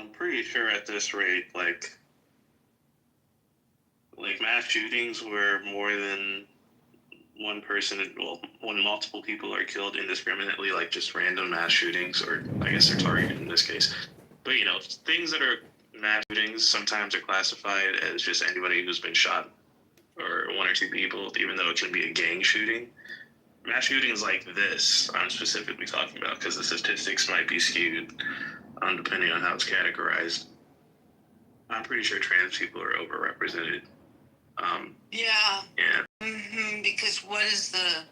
I'm pretty sure at this rate, like mass shootings where more than one person, well, when multiple people are killed indiscriminately, like just random mass shootings, or I guess they're targeted in this case. But things that are mass shootings sometimes are classified as just anybody who's been shot, or one or two people, even though it can be a gang shooting. Mass shootings like this, I'm specifically talking about, because the statistics might be skewed depending on how it's categorized. I'm pretty sure trans people are overrepresented. Yeah. Yeah. Because what is the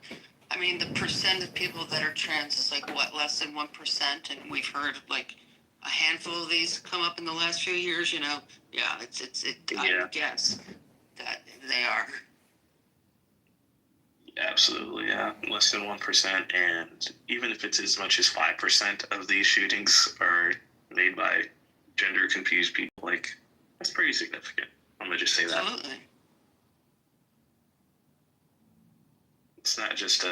percent of people that are trans is like what, less than 1%? And we've heard like a handful of these come up in the last few years, Yeah, I would guess that they are. Absolutely, yeah. Less than 1%. And even if it's as much as 5% of these shootings are made by gender confused people, that's pretty significant. I'm going to just say that. Absolutely. It's not just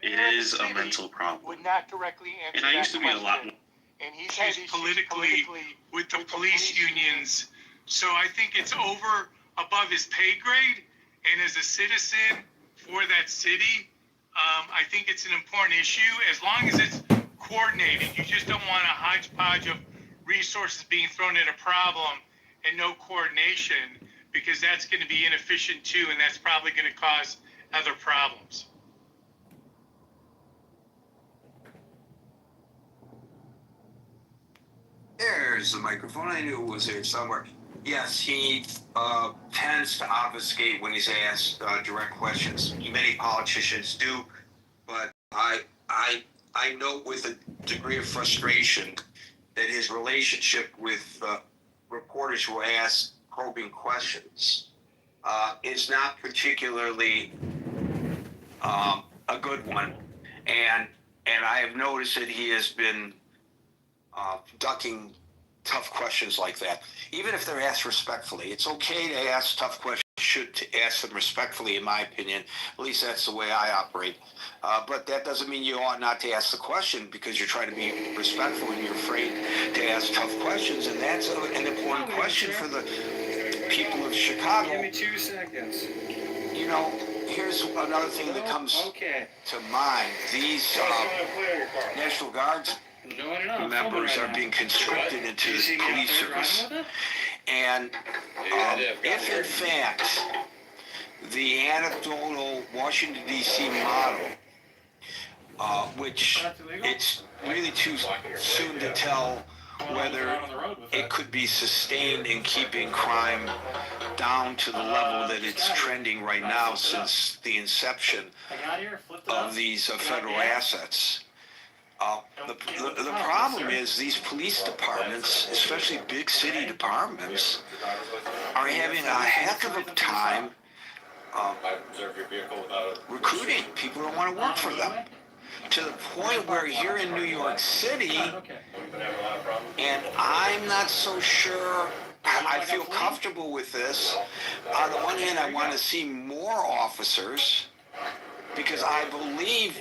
it is a mental problem. Would not directly answer and I used to be a lot more. And he's politically with the police unions. So I think it's above his pay grade. And as a citizen for that city, I think it's an important issue. As long as it's coordinated, you just don't want a hodgepodge of resources being thrown at a problem and no coordination, because that's going to be inefficient too, and that's probably going to cause other problems. There's the microphone. I knew it was there somewhere. Yes, he tends to obfuscate when he's asked direct questions. Many politicians do, but I note with a degree of frustration that his relationship with reporters who ask probing questions is not particularly a good one, and I have noticed that he has been ducking tough questions like that, even if they're asked respectfully. It's okay to ask tough questions. Should ask them respectfully, in my opinion. At least that's the way I operate. But that doesn't mean you ought not to ask the question because you're trying to be respectful and you're afraid to ask tough questions. And that's an important question for the people of Chicago. Give me 2 seconds. Here's another thing that comes to mind. These National Guards members are being conscripted into the police service. And if in fact the anecdotal Washington, D.C. model, which it's really too soon to tell whether it could be sustained in keeping crime down to the level that it's trending right now since the inception of these federal assets. The problem is these police departments, especially big city departments, are having a heck of a time recruiting people who want to work for them. To the point where here in New York City, and I'm not so sure, I feel comfortable with this. On the one hand, I want to see more officers, because I believe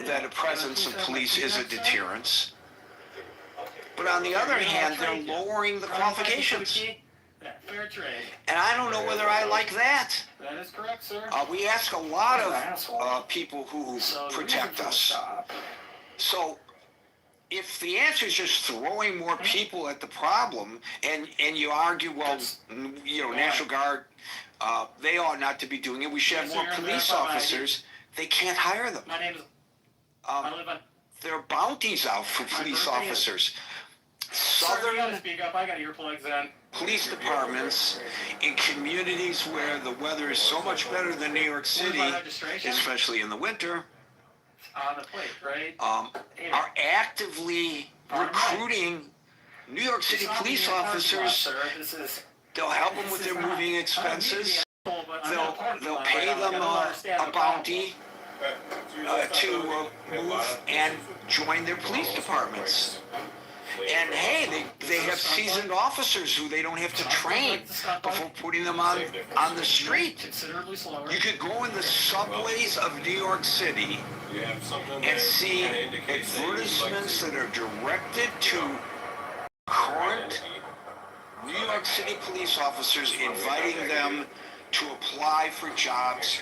that a presence of police is a deterrence. But on the other hand, they're lowering the qualifications. And I don't know whether I like that. That is correct, sir. We ask a lot of people who protect us. So if the answer is just throwing more people at the problem, and you argue, well, National Guard, they ought not to be doing it. We should have more police officers. They can't hire them. My name is. There are bounties out for police officers. Southern speak up. I got earplugs in. Police departments in communities where the weather is so much better than New York City, especially in the winter, on the plate, right? are actively recruiting New York City police officers. They'll help them with their moving expenses. They'll pay them a bounty to move and join their police departments. And hey, they have seasoned officers who they don't have to train before putting them on the street. You could go in the subways of New York City and see advertisements that are directed to York City police officers, inviting them to apply for jobs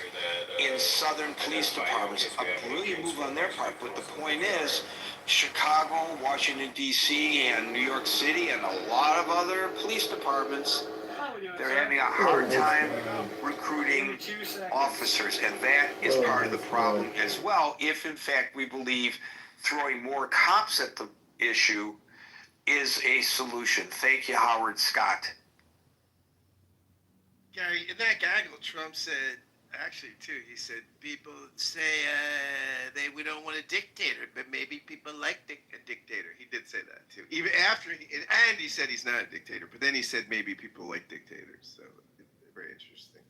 in southern police departments. A brilliant move on their part, but the point is, Chicago, Washington, D.C., and New York City, and a lot of other police departments, they're having a hard time recruiting officers, and that is part of the problem as well, if in fact we believe throwing more cops at the issue is a solution. Thank you, Howard Scott. Gary, in that gaggle, Trump said, actually, too, he said, people say we don't want a dictator, but maybe people like a dictator. He did say that, too. Even after, and he said he's not a dictator, but then he said maybe people like dictators. So, very interesting.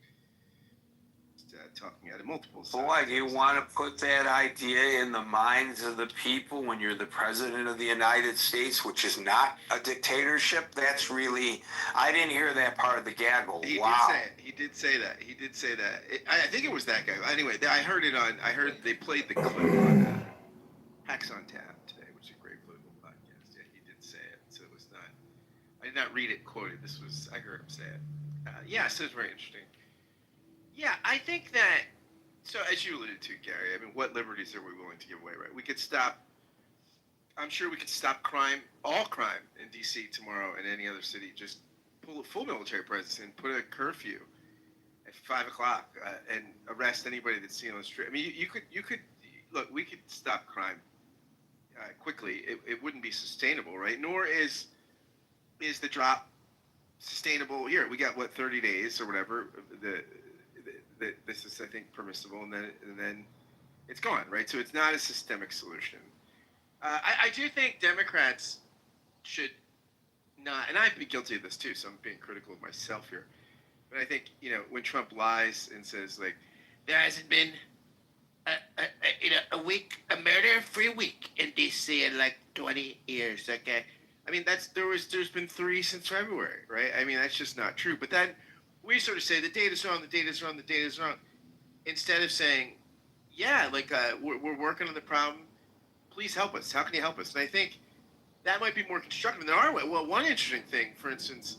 Talking out of multiple sides. Boy, do you want to put that idea in the minds of the people when you're the president of the United States, which is not a dictatorship? That's really, I didn't hear that part of the gaggle. Wow. He did say that. He did say that. I think it was that guy. Anyway, I heard they played the clip on Hacks on Tap today, which is a great political podcast. Yeah, he did say it. So it was not, I did not read it quoted. I heard him say it. Yeah, so it's very interesting. Yeah, I think that, so as you alluded to, Gary, I mean, what liberties are we willing to give away, right? We could stop, I'm sure we could stop crime, all crime in D.C. tomorrow and any other city, just pull a full military presence and put a curfew at 5 o'clock and arrest anybody that's seen on the street. I mean, you could, look, we could stop crime quickly. It wouldn't be sustainable, right? Nor is the drop sustainable. Here, we got, 30 days or whatever, this is, I think, permissible, and then it's gone, right? So it's not a systemic solution. I do think Democrats should not, and I've been guilty of this too, so I'm being critical of myself here. But I think, when Trump lies and says, like, there hasn't been a murder-free week in D.C. in like 20 years, okay? I mean, there's been 3 since February, right? I mean, that's just not true. But then we sort of say the data's wrong, the data's wrong, the data's wrong, instead of saying, yeah, like we're working on the problem. Please help us. How can you help us? And I think that might be more constructive. And there are, one interesting thing, for instance,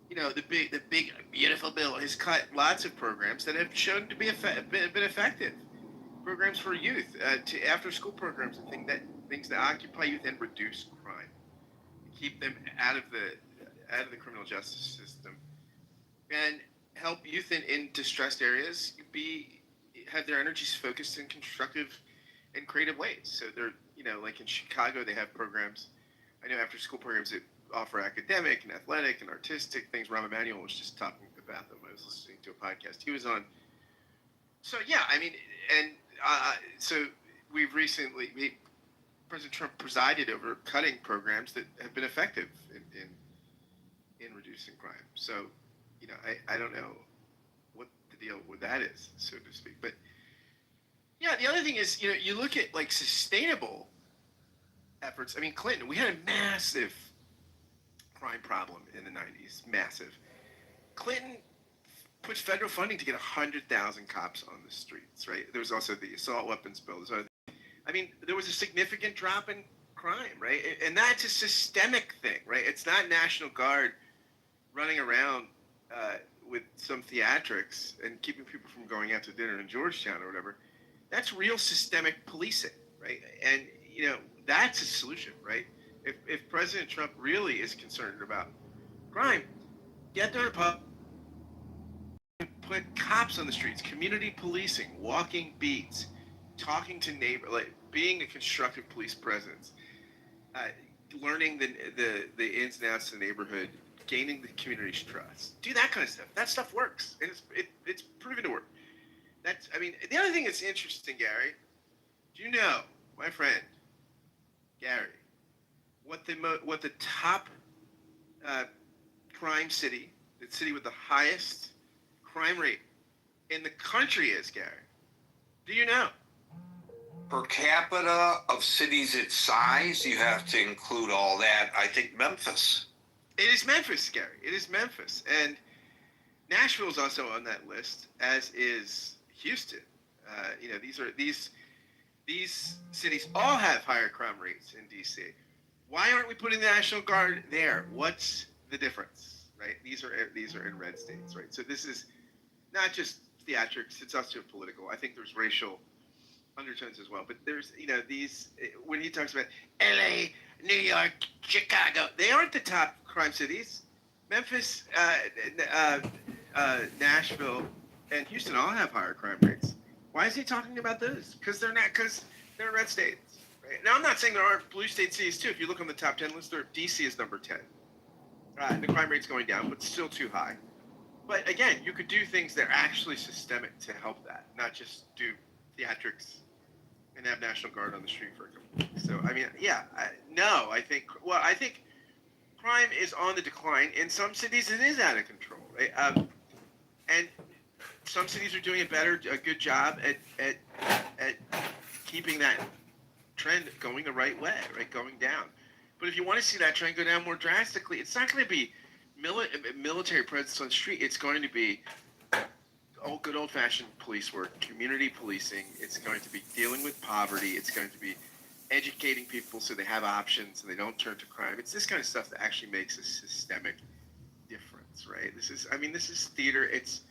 the big beautiful bill has cut lots of programs that have shown to be been effective. Programs for youth, to after-school programs and things that occupy youth and reduce crime, keep them out of the criminal justice system, and help youth in distressed areas have their energies focused in constructive and creative ways. So they're, like in Chicago, they have programs. I know after-school programs that offer academic and athletic and artistic things. Rahm Emanuel was just talking about them. I was listening to a podcast he was on. So yeah, I mean, and so President Trump presided over cutting programs that have been effective in reducing crime. So, I don't know what the deal with that is, so to speak. But yeah, the other thing is, you look at like sustainable efforts. I mean, Clinton, we had a massive crime problem in the 90s, massive. Clinton put federal funding to get 100,000 cops on the streets, right? There was also the assault weapons bill. I mean, there was a significant drop in crime, right? And that's a systemic thing, right? It's not National Guard running around with some theatrics and keeping people from going out to dinner in Georgetown or whatever. That's real systemic policing, right? And, that's a solution, right? If President Trump really is concerned about crime, get the Republicans, put cops on the streets, community policing, walking beats, talking to neighbors, like being a constructive police presence, learning the ins and outs of the neighborhood, gaining the community's trust. Do that kind of stuff. That stuff works. It's proven to work. The other thing that's interesting, Gary, do you know, my friend, Gary, what the top crime city, the city with the highest crime rate in the country is, Gary? Do you know? Per capita of cities its size, you have to include all that. I think Memphis. It is Memphis, Gary. It is Memphis. And Nashville's also on that list, as is Houston. These cities all have higher crime rates in D.C. Why aren't we putting the National Guard there? What's the difference, right? These are in red states, right? So this is not just theatrics; it's also political. I think there's racial undertones as well. But there's, these, when he talks about L.A., New York, Chicago, they aren't the top crime cities. Memphis, Nashville, and Houston all have higher crime rates. Why is he talking about those? Because they're red states. Right? Now, I'm not saying there aren't blue state cities too. If you look on the top 10 list, DC is number 10. The crime rate's going down, but still too high. But again, you could do things that are actually systemic to help that, not just do theatrics and have National Guard on the street for a couple weeks. So, I mean, yeah, I think crime is on the decline. In some cities, it is out of control. Right? And some cities are doing a good job at keeping that trend going the right way, right, going down. But if you want to see that trend go down more drastically, it's not going to be military presence on the street. It's going to be good old-fashioned police work, community policing. It's going to be dealing with poverty. It's going to be educating people so they have options and they don't turn to crime. It's this kind of stuff that actually makes a systemic difference, right? This is theater. It's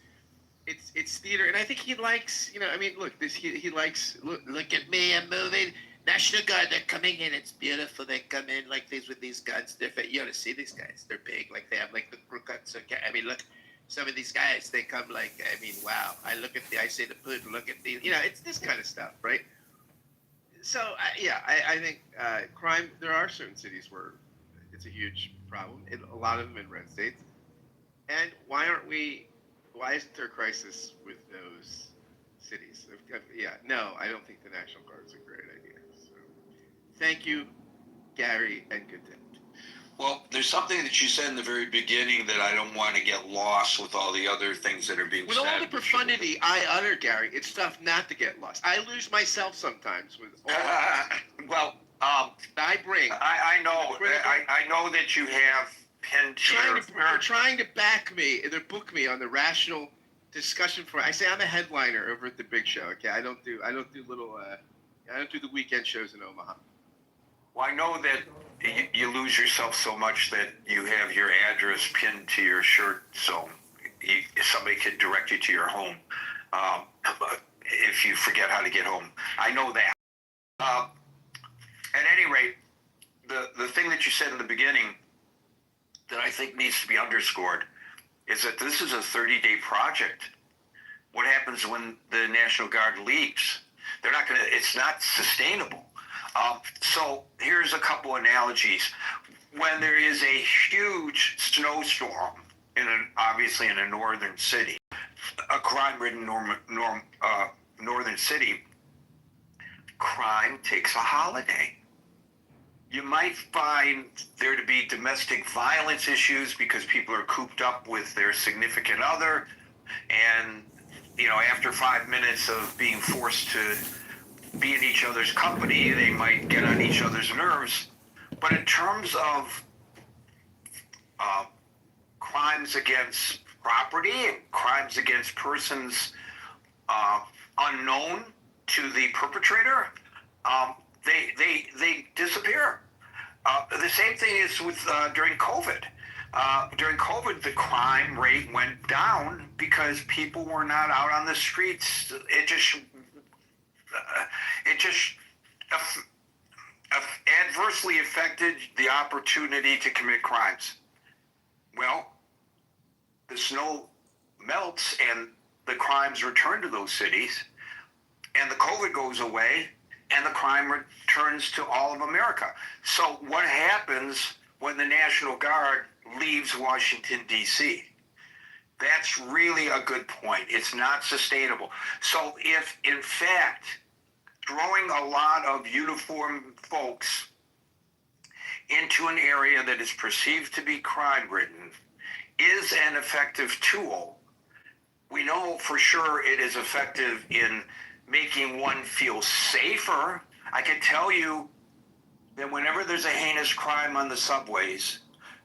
theater, and I think he likes, look, he likes, look at me, I'm moving. National Guard, they're coming in. It's beautiful. They come in like these with these guns. You ought to see these guys. They're big. Like they have like the crew cuts. Okay. Look, some of these guys, they come like, wow. I say to Putin, look at these. It's this kind of stuff, right? So, I think crime, there are certain cities where it's a huge problem. A lot of them in red states. And why isn't there a crisis with those cities? No, I don't think the National Guard's a great idea. So, thank you, Gary, and good day. Well, there's something that you said in the very beginning that I don't want to get lost with all the other things that are being With said. all the profundity I utter, Gary, it's stuff not to get lost. I lose myself sometimes with all I bring. I know. I know that you have pinned trying to back me, or book me on the rational discussion for. I say I'm a headliner over at the big show. Okay, I don't do the weekend shows in Omaha. Well, I know that you lose yourself so much that you have your address pinned to your shirt, so somebody can direct you to your home if you forget how to get home. I know that. At any rate, the thing that you said in the beginning that I think needs to be underscored is that this is a 30-day project. What happens when the National Guard leaves? It's not sustainable. So here's a couple analogies. When there is a huge snowstorm obviously in a northern city, a crime-ridden northern city, crime takes a holiday. You might find there to be domestic violence issues because people are cooped up with their significant other, and after 5 minutes of being forced to be in each other's company, they might get on each other's nerves. But in terms of crimes against property and crimes against persons unknown to the perpetrator, they disappear. The same thing is with during COVID. During COVID, the crime rate went down because people were not out on the streets. It just adversely affected the opportunity to commit crimes. Well, the snow melts and the crimes return to those cities, and the COVID goes away, and the crime returns to all of America. So what happens when the National Guard leaves Washington, D.C.? That's really a good point. It's not sustainable. So if, in fact, throwing a lot of uniformed folks into an area that is perceived to be crime-ridden is an effective tool, we know for sure it is effective in making one feel safer. I can tell you that whenever there's a heinous crime on the subways,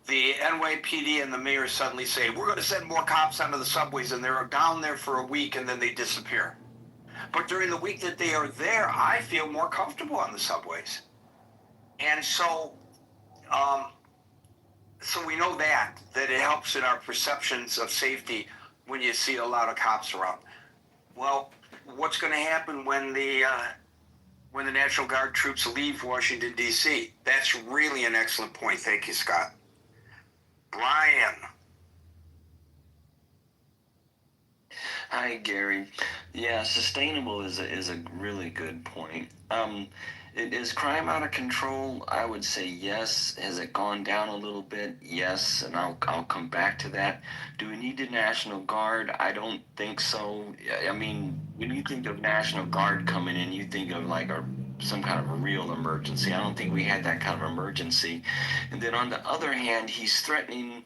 the NYPD and the mayor suddenly say, we're going to send more cops onto the subways, and they're down there for a week and then they disappear. But during the week that they are there, I feel more comfortable on the subways. And so So we know that it helps in our perceptions of safety when you see a lot of cops around. Well, what's going to happen when the National Guard troops leave Washington, D.C.? That's really an excellent point. Thank you, Scott. Brian. Hi, Gary. Yeah, sustainable is a really good point. Is crime out of control? I would say yes. Has it gone down a little bit? Yes, and I'll come back to that. Do we need the National Guard? I don't think so. I mean, when you think of National Guard coming in, you think of like some kind of a real emergency. I don't think we had that kind of emergency. And then on the other hand, he's threatening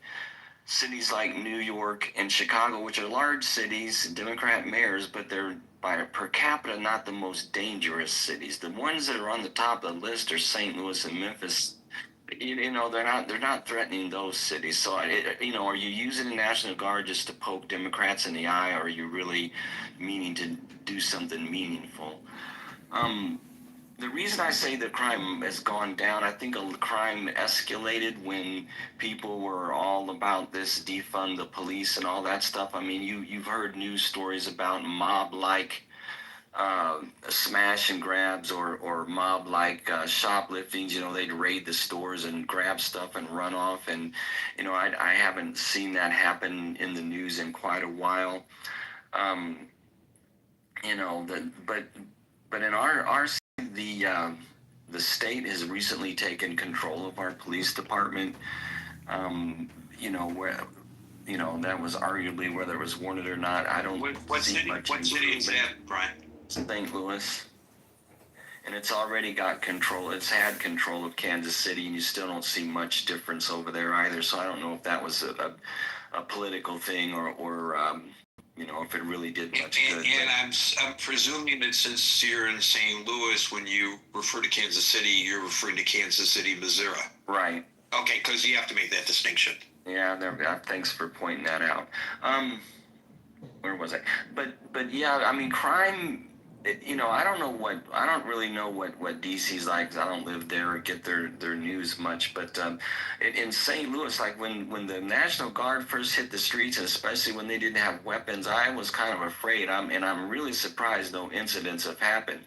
cities like New York and Chicago, which are large cities, Democrat mayors, but they're by per capita not the most dangerous cities. The ones that are on the top of the list are St. Louis and Memphis. You know, they're not threatening those cities. So are you using the National Guard just to poke Democrats in the eye, or are you really meaning to do something meaningful? The reason I say that crime has gone down, I think crime escalated when people were all about this defund the police and all that stuff. I mean, you've heard news stories about mob-like smash and grabs or mob-like shopliftings. You know, they'd raid the stores and grab stuff and run off. And, you know, I haven't seen that happen in the news in quite a while. But in our the state has recently taken control of our police department. That was arguably whether it was warranted or not. I don't. What city is that, Brian? St. Louis. And it's already got control. It's had control of Kansas City, and you still don't see much difference over there either. So I don't know if that was a political thing or if it really did much good. And I'm presuming that since you're in St. Louis, when you refer to Kansas City, you're referring to Kansas City, Missouri. Right. Okay, because you have to make that distinction. Yeah, thanks for pointing that out. Where was I? But yeah, I mean, crime. I don't really know what DC's like, 'cause I don't live there or get their news much. But in St. Louis, like when the National Guard first hit the streets, and especially when they didn't have weapons, I was kind of afraid. I'm really surprised no incidents have happened.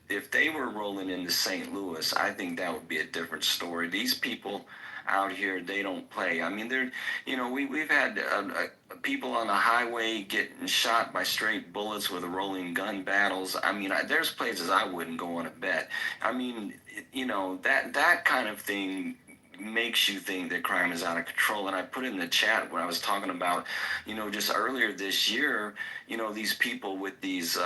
If they were rolling into St. Louis, I think that would be a different story. These people out here, they don't play. I mean, we've had people on the highway getting shot by straight bullets with rolling gun battles. I mean, there's places I wouldn't go on a bet. I mean, that kind of thing makes you think that crime is out of control. And I put in the chat when I was talking about, just earlier this year, these people with these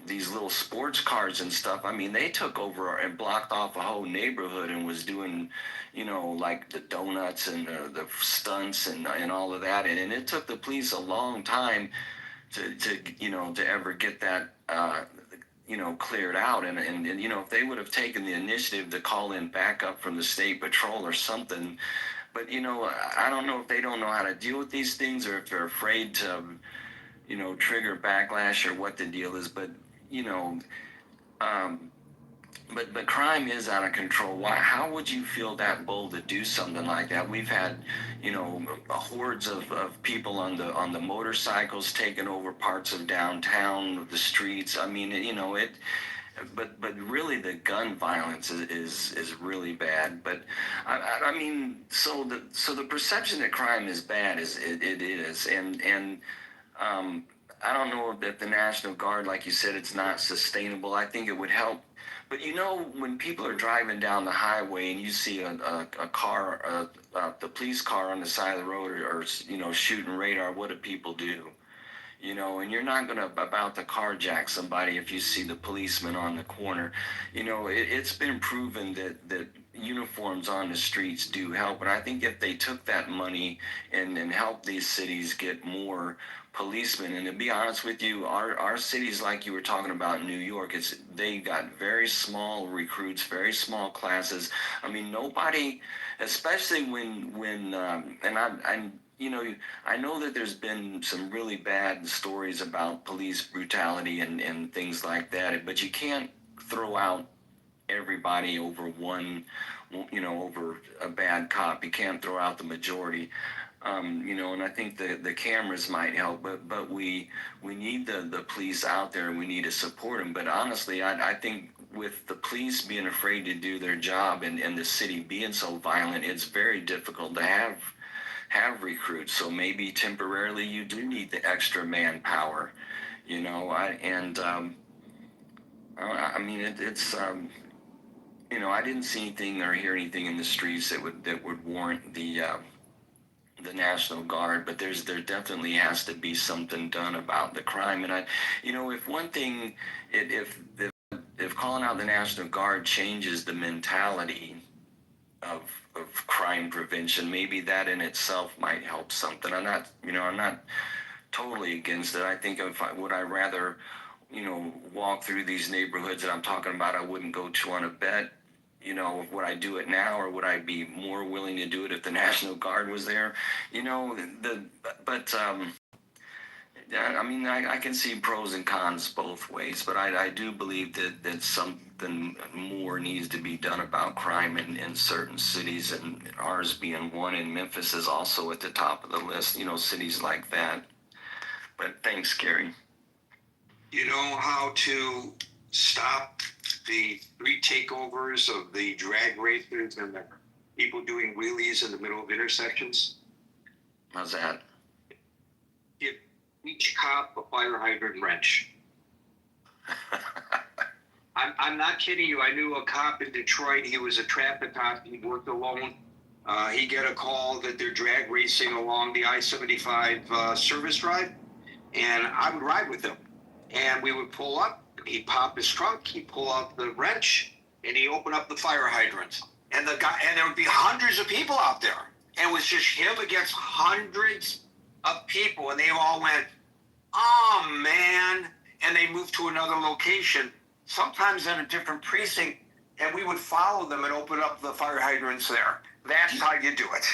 little sports cars and stuff. I mean, they took over and blocked off a whole neighborhood and was doing, like the donuts and the stunts and all of that. And it took the police a long time to ever get that, cleared out. And if they would have taken the initiative to call in backup from the state patrol or something. But, I don't know if they don't know how to deal with these things or if they're afraid to, trigger backlash or what the deal is. But, but crime is out of control. How would you feel that bold to do something like that? We've had, hordes of people on the motorcycles taking over parts of downtown, the streets. I mean, but really the gun violence is really bad. But I mean, so the perception that crime is bad it is, and I don't know if the National Guard, like you said, it's not sustainable. I think it would help. But when people are driving down the highway and you see a car, the police car on the side of the road or shooting radar, what do people do? And you're not going to about to carjack somebody if you see the policeman on the corner. It's been proven that uniforms on the streets do help. And I think if they took that money and helped these cities get more policemen, and to be honest with you, our cities, like you were talking about in New York, they got very small recruits, very small classes. I mean, nobody, especially when I know that there's been some really bad stories about police brutality and things like that, but you can't throw out everybody over one over a bad cop. You can't throw out the majority. And I think the cameras might help, but we need the police out there, and we need to support them. But honestly, I think with the police being afraid to do their job and the city being so violent, it's very difficult to have recruits. So maybe temporarily you do need the extra manpower, I didn't see anything or hear anything in the streets that would warrant the National Guard, but there definitely has to be something done about the crime. And if one thing, if calling out the National Guard changes the mentality of crime prevention, maybe that in itself might help something. I'm not totally against it. I think would I rather, walk through these neighborhoods that I'm talking about, I wouldn't go to on a bet. Would I do it now, or would I be more willing to do it if the National Guard was there? I can see pros and cons both ways, but I do believe that something more needs to be done about crime in certain cities, and ours being one, and Memphis is also at the top of the list, cities like that. But thanks, Gary. You know how to stop the street takeovers of the drag racers and the people doing wheelies in the middle of intersections? How's that? Give each cop a fire hydrant wrench. I'm not kidding you. I knew a cop in Detroit. He was a traffic cop. He worked alone. He got a call that they're drag racing along the I-75 service drive, and I would ride with him. And we would pull up. He'd pop his trunk. He'd pull out the wrench, and he'd open up the fire hydrant. And there would be hundreds of people out there. And it was just him against hundreds of people, and they all went, "Oh man!" And they moved to another location, sometimes in a different precinct, and we would follow them and open up the fire hydrants there. That's how you do it.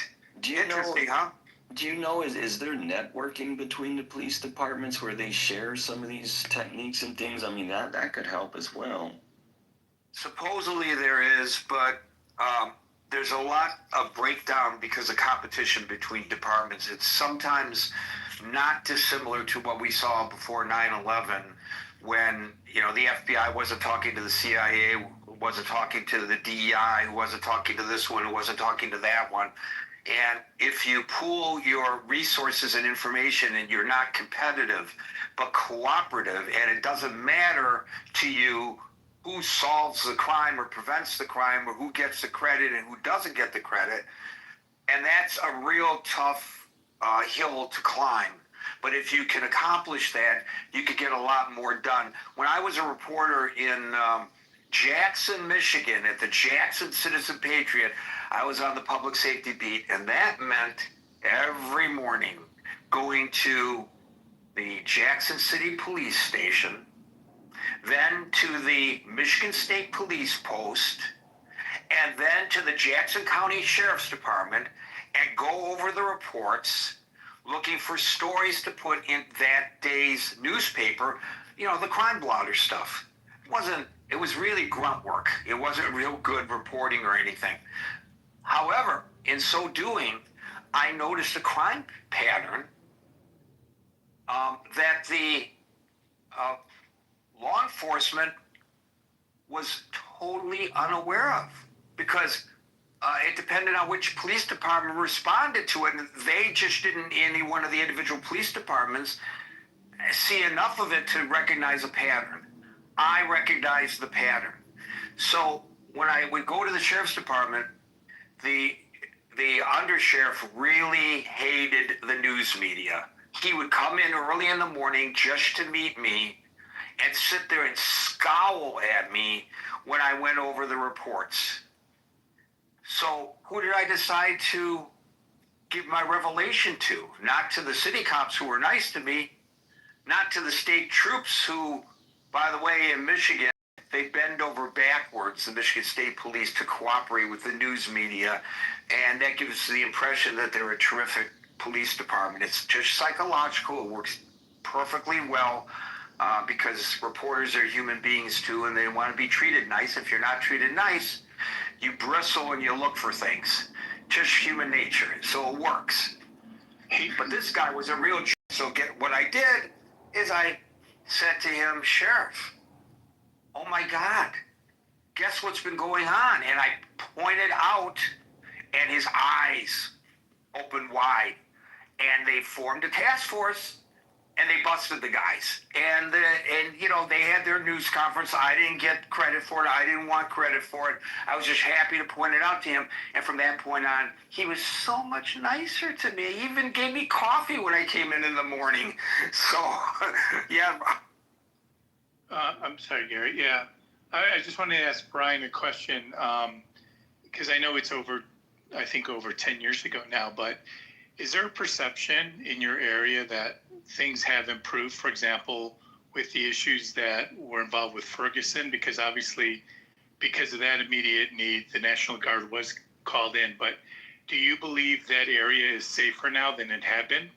Interesting, huh? Do you know, is there networking between the police departments where they share some of these techniques and things? I mean, that could help as well. Supposedly there is, but there's a lot of breakdown because of competition between departments. It's sometimes not dissimilar to what we saw before 9/11, when the FBI wasn't talking to the CIA, wasn't talking to the DEI, wasn't talking to this one, wasn't talking to that one. And if you pool your resources and information and you're not competitive but cooperative, and it doesn't matter to you who solves the crime or prevents the crime, or who gets the credit and who doesn't get the credit, and that's a real tough hill to climb. But if you can accomplish that, you could get a lot more done. When I was a reporter in Jackson, Michigan, at the Jackson Citizen Patriot, I was on the public safety beat, and that meant every morning going to the Jackson City Police Station, then to the Michigan State Police Post, and then to the Jackson County Sheriff's Department, and go over the reports, looking for stories to put in that day's newspaper, the crime blotter stuff. It was really grunt work. It wasn't real good reporting or anything. However, in so doing, I noticed a crime pattern that the law enforcement was totally unaware of, because it depended on which police department responded to it, and they just didn't, any one of the individual police departments, see enough of it to recognize a pattern. I recognized the pattern. So when I would go to the sheriff's department, the undersheriff really hated the news media. He would come in early in the morning just to meet me and sit there and scowl at me when I went over the reports. So who did I decide to give my revelation to? Not to the city cops who were nice to me, not to the state troops who, by the way, in Michigan, they bend over backwards, the Michigan State Police, to cooperate with the news media, and that gives the impression that they're a terrific police department. It's just psychological. It works perfectly well because reporters are human beings too, and they want to be treated nice. If you're not treated nice, You bristle and you look for things. Just human nature. So it works. But this guy was a real jerk. So what I did is I said to him, Sheriff, oh my God, guess what's been going on? And I pointed out, and his eyes opened wide. And they formed a task force, and they busted the guys. And you know, they had their news conference. I didn't get credit for it. I didn't want credit for it. I was just happy to point it out to him. And from that point on, he was so much nicer to me. He even gave me coffee when I came in the morning. So, yeah. I'm sorry, Gary. Yeah. I just wanted to ask Brian a question, because I know it's over 10 years ago now, but is there a perception in your area that things have improved, for example, with the issues that were involved with Ferguson? Because obviously, because of that immediate need, the National Guard was called in. But do you believe that area is safer now than it had been?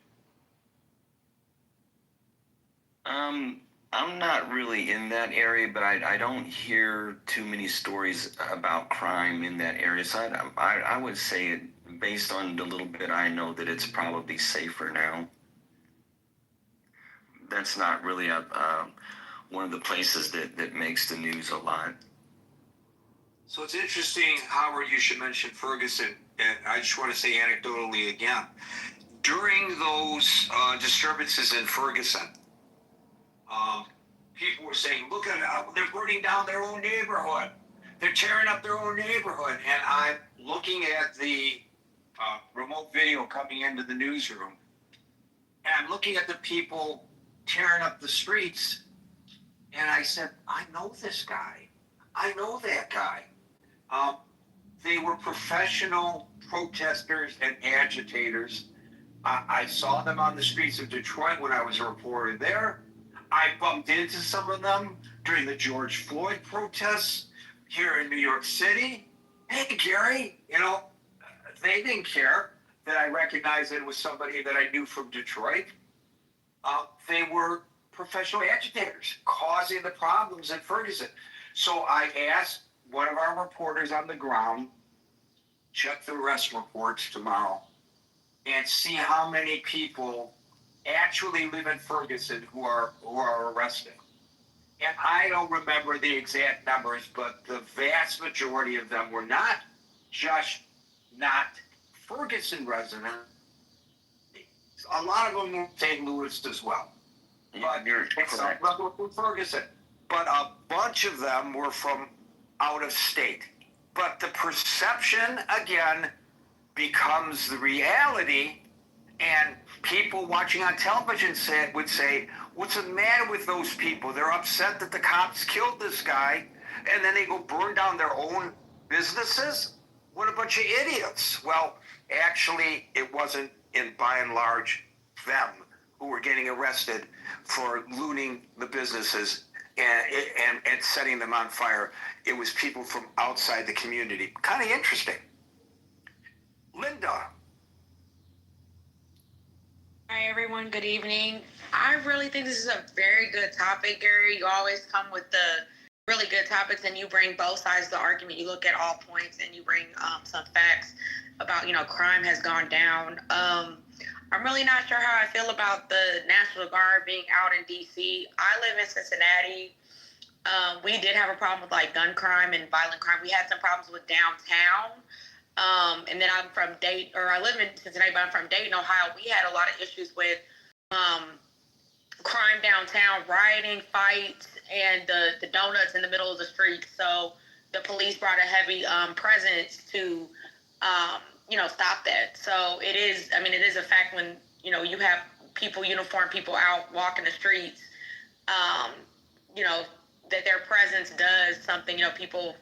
I'm not really in that area, but I don't hear too many stories about crime in that area. So I would say, based on the little bit I know, that it's probably safer now. That's not really one of the places that makes the news a lot. So it's interesting, Howard, you should mention Ferguson. And I just want to say anecdotally again, during those disturbances in Ferguson, people were saying, look at it, they're burning down their own neighborhood. They're tearing up their own neighborhood. And I'm looking at the remote video coming into the newsroom, and I'm looking at the people tearing up the streets, and I said, I know this guy. I know that guy. They were professional protesters and agitators. I saw them on the streets of Detroit when I was a reporter there. I bumped into some of them during the George Floyd protests here in New York City. Hey, Gary, you know, they didn't care that I recognized it was somebody that I knew from Detroit. They were professional agitators causing the problems in Ferguson. So I asked one of our reporters on the ground, check the arrest reports tomorrow and see how many people actually live in Ferguson who are arrested. And I don't remember the exact numbers, but the vast majority of them were not just not Ferguson residents. A lot of them were St. Louis as well. But some of them were from Ferguson. But a bunch of them were from out of state. But the perception, again, becomes the reality. And people watching on television would say, what's the matter with those people? They're upset that the cops killed this guy, and then they go burn down their own businesses? What a bunch of idiots. Well, actually, it wasn't, by and large, them who were getting arrested for looting the businesses and setting them on fire. It was people from outside the community. Kind of interesting. Linda. Hi, everyone. Good evening. I really think this is a very good topic, Gary. You always come with the really good topics, and you bring both sides of the argument. You look at all points, and you bring some facts about, crime has gone down. I'm really not sure how I feel about the National Guard being out in D.C. I live in Cincinnati. We did have a problem with, gun crime and violent crime. We had some problems with downtown. And then I live in Cincinnati, but I'm from Dayton, Ohio. We had a lot of issues with crime downtown, rioting, fights, and the donuts in the middle of the street. So the police brought a heavy presence to, stop that. So it is a fact when, you have uniformed people out walking the streets, that their presence does something, people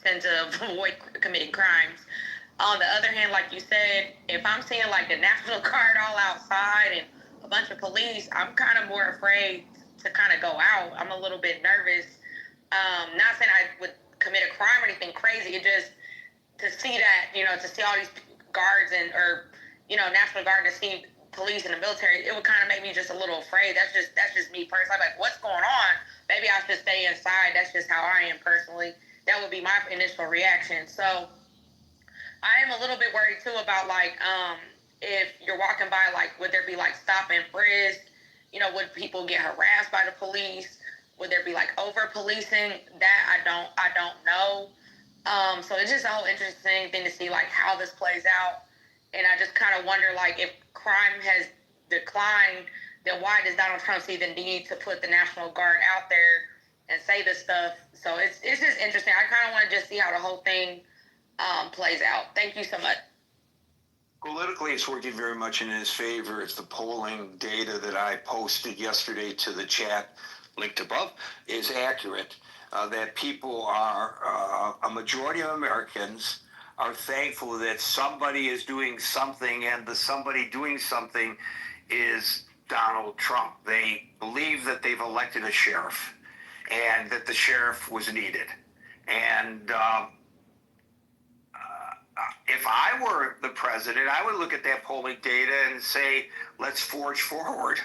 tend to avoid committing crimes. On the other hand, like you said, if I'm seeing the National Guard all outside and a bunch of police, I'm kind of more afraid to kind of go out. I'm a little bit nervous. Not saying I would commit a crime or anything crazy. It just to see that, to see all these guards or National Guard, to see police and the military, it would kind of make me just a little afraid. That's just me personally. I'm like, what's going on? Maybe I should stay inside. That's just how I am personally. That would be my initial reaction. So I am a little bit worried too about like if you're walking by, like would there be like stop and frisk? You know, would people get harassed by the police? Would there be like over policing? That I don't know. So it's just a whole interesting thing to see like how this plays out. And I just kind of wonder like if crime has declined, then why does Donald Trump see the need to put the National Guard out there and say this stuff? So it's just interesting. I kind of want to just see how the whole thing plays out. Thank you so much. Politically, it's working very much in his favor. If the polling data that I posted yesterday to the chat, linked above, is accurate, that people are, a majority of Americans are thankful that somebody is doing something, and the somebody doing something is Donald Trump. They believe that they've elected a sheriff and that the sheriff was needed. And if I were the president, I would look at that polling data and say, let's forge forward.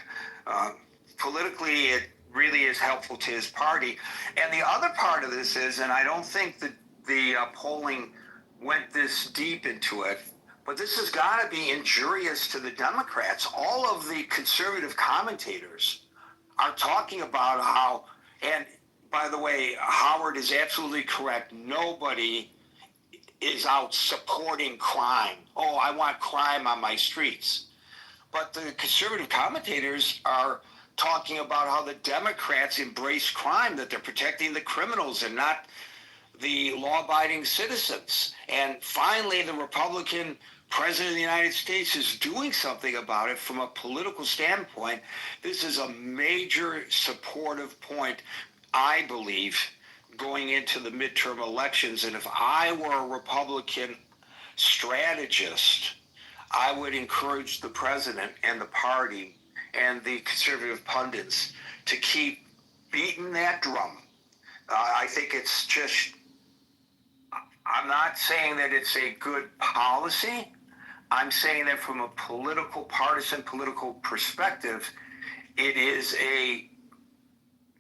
Politically, it really is helpful to his party. And the other part of this is, and I don't think that the polling went this deep into it, but this has got to be injurious to the Democrats. All of the conservative commentators are talking about how, and by the way, Howard is absolutely correct. Nobody is out supporting crime. Oh, I want crime on my streets. But the conservative commentators are talking about how the Democrats embrace crime, that they're protecting the criminals and not the law-abiding citizens. And finally, the Republican president of the United States is doing something about it from a political standpoint. This is a major supportive point, I believe, going into the midterm elections. And if I were a Republican strategist, I would encourage the president and the party and the conservative pundits to keep beating that drum. I think it's just, I'm not saying that it's a good policy. I'm saying that from a partisan political perspective, it is a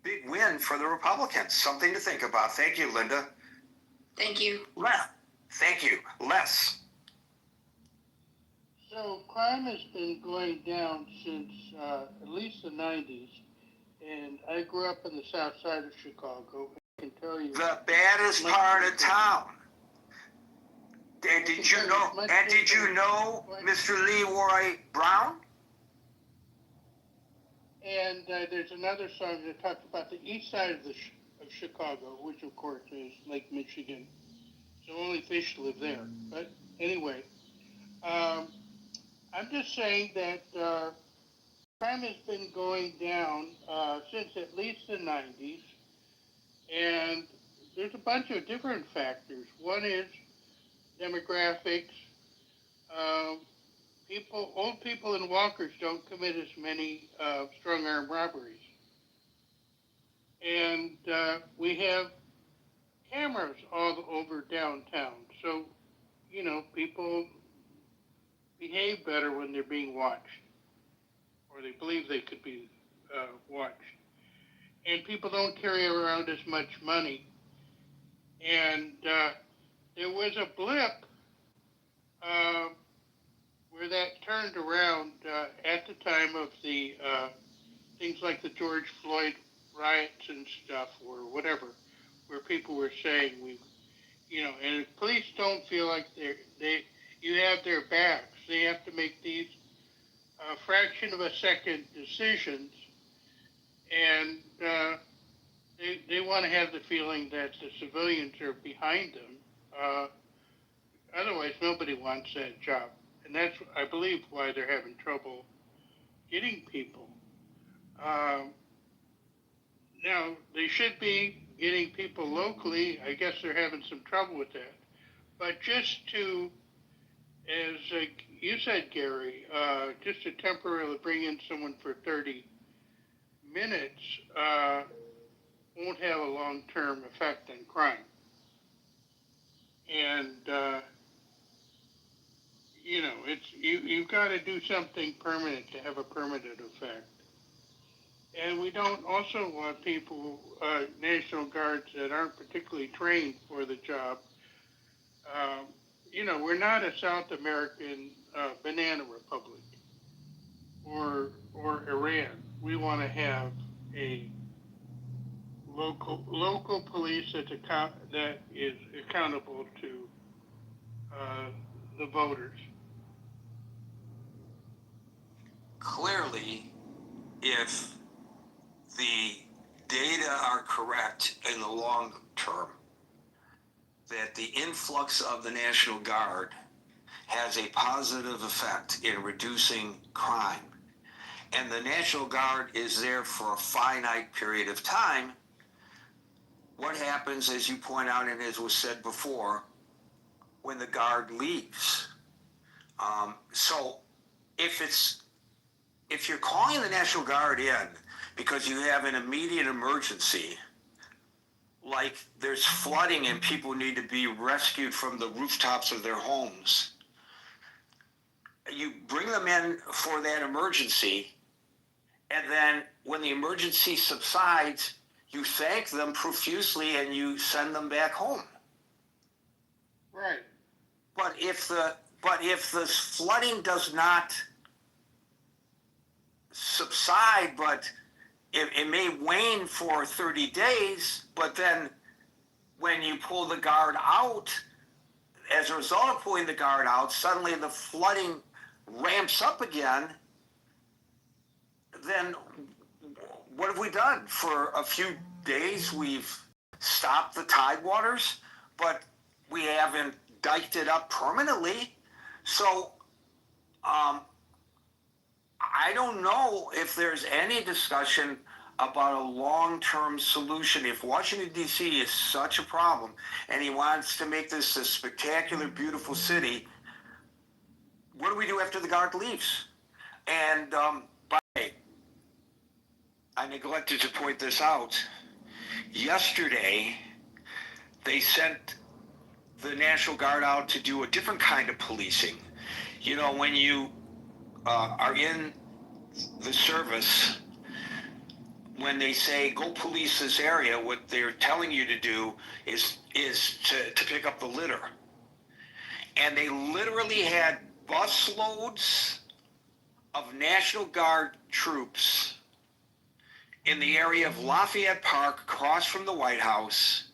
big win for the Republicans. Something to think about. Thank you, Linda. Thank you. Thank you. Les. So crime has been going down since at least the 90s, and I grew up in the south side of Chicago. I can tell you. The baddest part of town. And did you know Mr. Leroy Brown? And there's another song that talks about the east side of of Chicago, which of course is Lake Michigan. So only fish live there. But anyway, I'm just saying that crime has been going down since at least the 90s. And there's a bunch of different factors. One is demographics. Old people and walkers don't commit as many strong arm robberies. And we have cameras all over downtown. So, you know, people behave better when they're being watched, or they believe they could be watched. And people don't carry around as much money. And there was a blip where that turned around at the time of the things like the George Floyd riots and stuff, or whatever, where people were saying and if police don't feel like you have their backs, they have to make these fraction of a second decisions, and they want to have the feeling that the civilians are behind them. Otherwise, nobody wants that job. And that's, I believe, why they're having trouble getting people. Now, they should be getting people locally. I guess they're having some trouble with that. But just to, as you said, Gary, just to temporarily bring in someone for 30 minutes won't have a long-term effect on crime. And, you've got to do something permanent to have a permanent effect. And we don't also want people, National Guards that aren't particularly trained for the job. We're not a South American banana republic or Iran. We want to have a local police that is accountable to the voters. Clearly, if the data are correct in the long term, that the influx of the National Guard has a positive effect in reducing crime, and the National Guard is there for a finite period of time, what happens, as you point out and as was said before, when the Guard leaves? So if you're calling the National Guard in because you have an immediate emergency, like there's flooding and people need to be rescued from the rooftops of their homes, you bring them in for that emergency, and then when the emergency subsides, you thank them profusely and you send them back home. Right. But if the flooding does not subside, but it may wane for 30 days, but then when you pull the Guard out, as a result of pulling the Guard out, suddenly the flooding ramps up again, then what have we done? For a few days, we've stopped the tidewaters, but we haven't diked it up permanently. So I don't know if there's any discussion about a long-term solution. If Washington, D.C. is such a problem and he wants to make this a spectacular, beautiful city, what do we do after the Guard leaves? And by the way, I neglected to point this out. Yesterday, they sent the National Guard out to do a different kind of policing. You know, when you are in the service, when they say go police this area, what they're telling you to do is to pick up the litter. And they literally had busloads of National Guard troops in the area of Lafayette Park across from the White House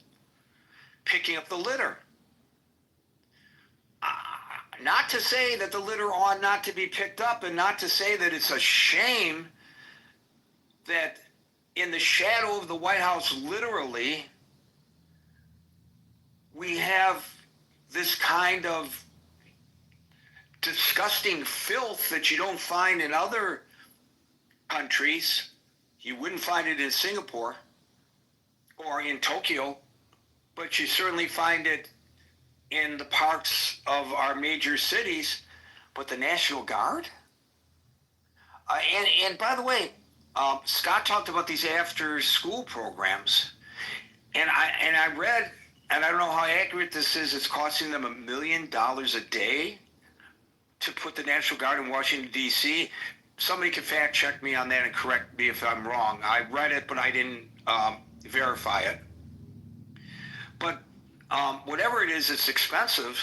picking up the litter. Not to say that the litter ought not to be picked up, and not to say that it's a shame that in the shadow of the White House, literally, we have this kind of disgusting filth that you don't find in other countries. You wouldn't find it in Singapore or in Tokyo, but you certainly find it in the parks of our major cities. But the National Guard? And by the way, Scott talked about these after-school programs, and I read, and I don't know how accurate this is, it's costing them $1 million a day to put the National Guard in Washington, D.C. Somebody can fact check me on that and correct me if I'm wrong. I read it, but I didn't verify it. But whatever it is, it's expensive.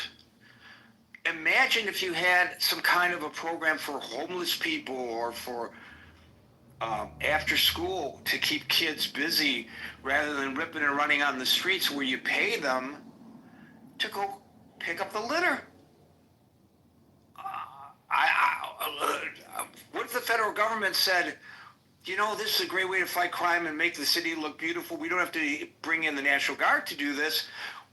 Imagine if you had some kind of a program for homeless people or for after school to keep kids busy rather than ripping and running on the streets, where you pay them to go pick up the litter. What if the federal government said, you know, this is a great way to fight crime and make the city look beautiful. We don't have to bring in the National Guard to do this.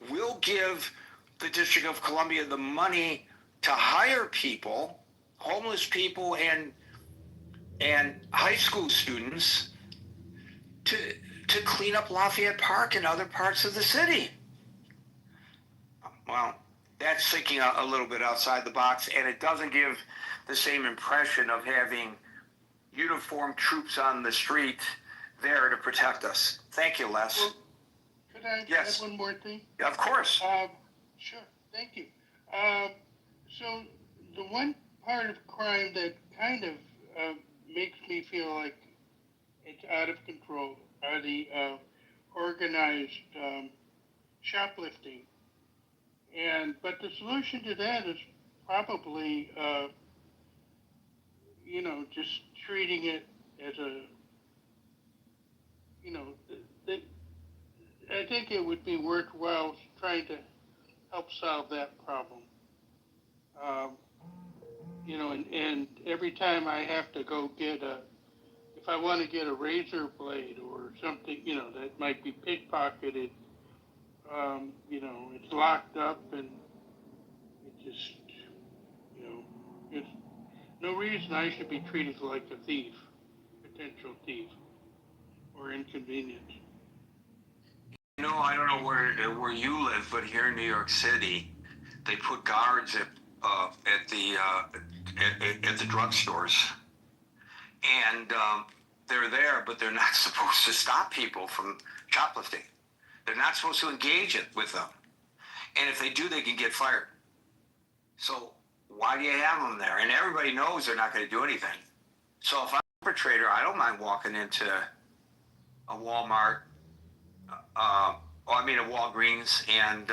We'll give the District of Columbia the money to hire people, homeless people and high school students to clean up Lafayette Park and other parts of the city. Well, that's thinking a little bit outside the box, and it doesn't give the same impression of having uniformed troops on the street there to protect us. Thank you, Les. Well, could I Yes. add one more thing? Yeah, of course. Sure. Thank you. So the one part of crime that kind of makes me feel like it's out of control, are the organized shoplifting. But the solution to that is probably, just treating it as a, you know, th- I think it would be worthwhile trying to help solve that problem. Um, and every time I have to go get if I want to get a razor blade or something, that might be pickpocketed, it's locked up and it just, it's no reason I should be treated like a thief, potential thief, or inconvenience. I don't know where you live, but here in New York City, they put guards at the drugstores, and they're there, but they're not supposed to stop people from shoplifting. They're not supposed to engage it with them, and if they do, they can get fired. So why do you have them there? And everybody knows they're not going to do anything. So if I'm a perpetrator, I don't mind walking into a Walmart, a Walgreens, and